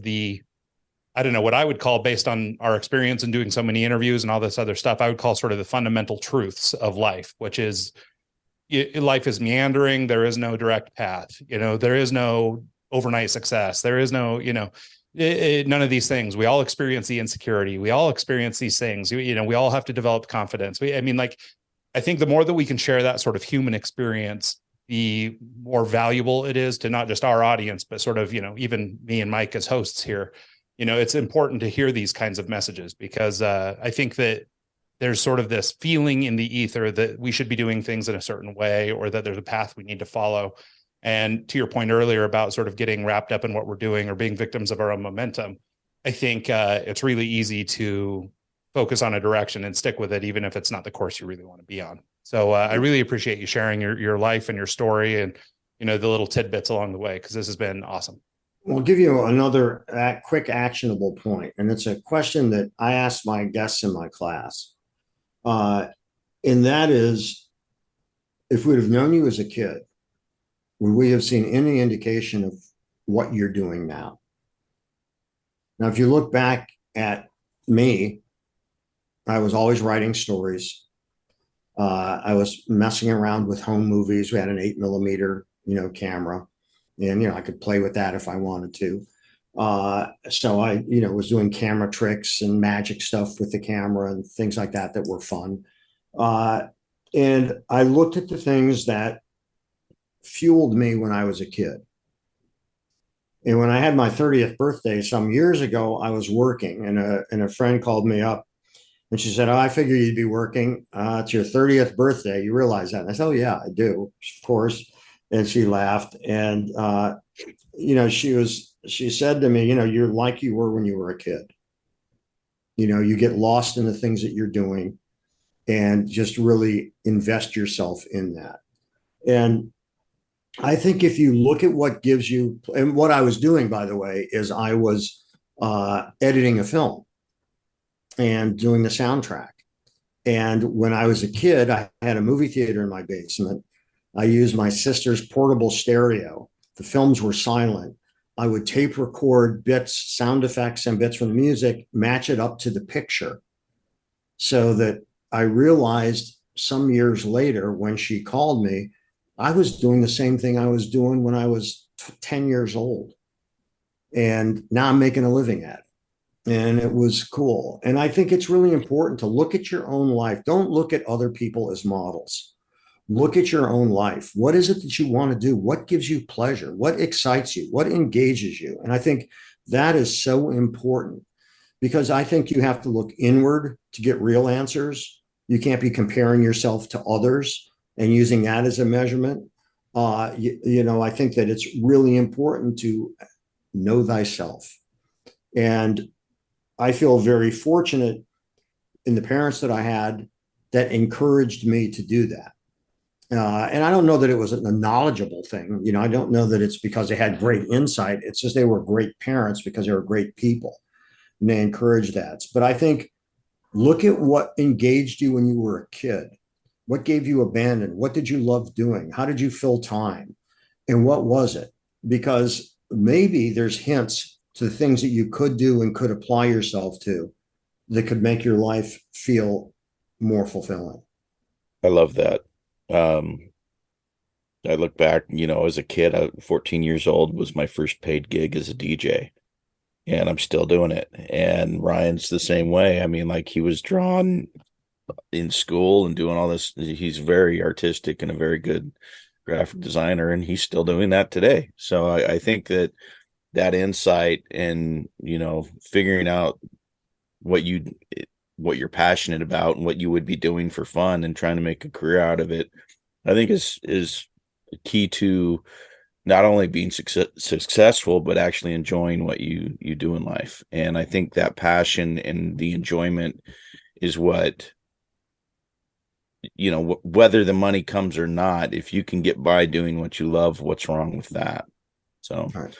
I don't know what I would call, based on our experience in doing so many interviews and all this other stuff, I would call sort of the fundamental truths of life, which is life is meandering. There is no direct path. There is no overnight success. There is no, none of these things. We all experience the insecurity. We all experience these things. We all have to develop confidence. I think the more that we can share that sort of human experience, the more valuable it is to not just our audience, but sort of, even me and Mike as hosts here. It's important to hear these kinds of messages, because I think that there's sort of this feeling in the ether that we should be doing things in a certain way, or that there's a path we need to follow. And to your point earlier about sort of getting wrapped up in what we're doing or being victims of our own momentum, I think it's really easy to focus on a direction and stick with it, even if it's not the course you really want to be on. So I really appreciate you sharing your life and your story and, you know, the little tidbits along the way, because this has been awesome. We'll give you another quick actionable point, and it's a question that I asked my guests in my class. And that is, if we'd have known you as a kid, would we have seen any indication of what you're doing now? Now, if you look back at me, I was always writing stories. I was messing around with home movies. We had an 8mm, camera, and, I could play with that if I wanted to. So I, was doing camera tricks and magic stuff with the camera and things like that were fun. And I looked at the things that fueled me when I was a kid. And when I had my 30th birthday some years ago, I was working, and a friend called me up, and she said, "Oh, I figure you'd be working. It's your 30th birthday. You realize that?" And I said, "Oh, yeah, I do, of course." And she laughed. And, she said to me, "You're like you were when you were a kid. You get lost in the things that you're doing and just really invest yourself in that." And I think if you look at what gives you, and what I was doing, by the way, is I was editing a film and doing the soundtrack. And when I was a kid, I had a movie theater in my basement. I used my sister's portable stereo. The films were silent. I would tape record bits, sound effects, and bits from the music, match it up to the picture, so that I realized some years later when she called me, I was doing the same thing I was doing when I was 10 years old. And now I'm making a living at it. And it was cool. And I think it's really important to look at your own life. Don't look at other people as models. Look at your own life. What is it that you want to do? What gives you pleasure? What excites you? What engages you? And I think that is so important, because I think you have to look inward to get real answers. You can't be comparing yourself to others and using that as a measurement. I think that it's really important to know thyself. And I feel very fortunate in the parents that I had that encouraged me to do that. And I don't know that it was a knowledgeable thing. I don't know that it's because they had great insight. It's just they were great parents because they were great people, and they encouraged that. But I think, look at what engaged you when you were a kid. What gave you abandon? What did you love doing? How did you fill time? And what was it? Because maybe there's hints to the things that you could do and could apply yourself to that could make your life feel more fulfilling. I love that. I look back, as a kid, 14 years old was my first paid gig as a DJ, and I'm still doing it. And Ryan's the same way. I mean, like, he was drawn in school and doing all this. He's very artistic and a very good graphic designer, and he's still doing that today. So I think that insight and, figuring out what you're passionate about and what you would be doing for fun and trying to make a career out of it, I think is key to not only being successful, but actually enjoying what you do in life. And I think that passion and the enjoyment is what, whether the money comes or not, if you can get by doing what you love, what's wrong with that? So, right.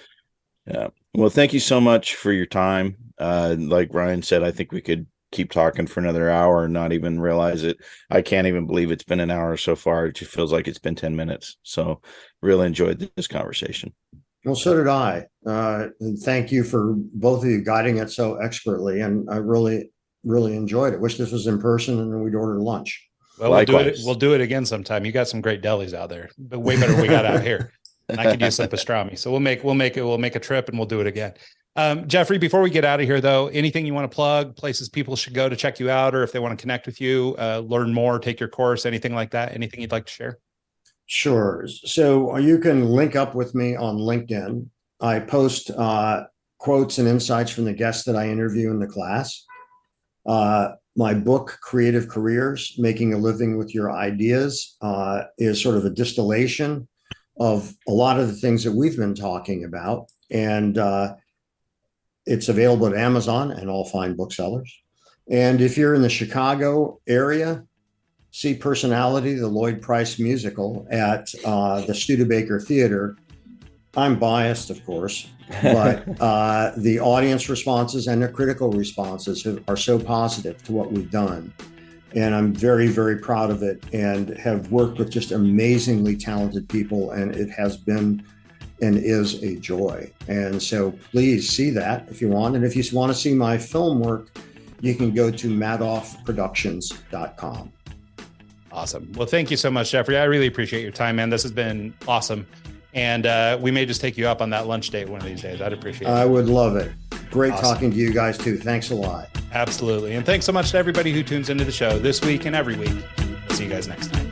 Yeah. Well, thank you so much for your time. Like Ryan said, I think we could keep talking for another hour and not even realize it. I can't even believe it's been an hour so far. It just feels like it's been 10 minutes. So really enjoyed this conversation. Well, so did I. And thank you for both of you guiding it so expertly. And I really, really enjoyed it. Wish this was in person and we'd order lunch. Well, we'll do it again sometime. You got some great delis out there, but way better than we got out here. And I could use some pastrami. So we'll make a trip and we'll do it again. Jeffrey, before we get out of here, though, anything you want to plug, places people should go to check you out, or if they want to connect with you, learn more, take your course, anything like that, anything you'd like to share? Sure. So you can link up with me on LinkedIn. I post quotes and insights from the guests that I interview in the class. My book, Creative Careers, Making a Living with Your Ideas, is sort of a distillation of a lot of the things that we've been talking about. And it's available at Amazon and all fine booksellers. And if you're in the Chicago area, see Personality, the Lloyd Price musical at the Studebaker Theater. I'm biased, of course, but the audience responses and the critical responses are so positive to what we've done. And I'm very, very proud of it and have worked with just amazingly talented people. And it has been and is a joy. And so please see that if you want. And if you want to see my film work, you can go to madoffproductions.com. Awesome. Well, thank you so much, Jeffrey. I really appreciate your time, man. This has been awesome. And we may just take you up on that lunch date one of these days. I'd appreciate it. I would love it. Great Awesome. talking to you guys too. Thanks a lot. Absolutely. And thanks so much to everybody who tunes into the show this week and every week. We'll see you guys next time.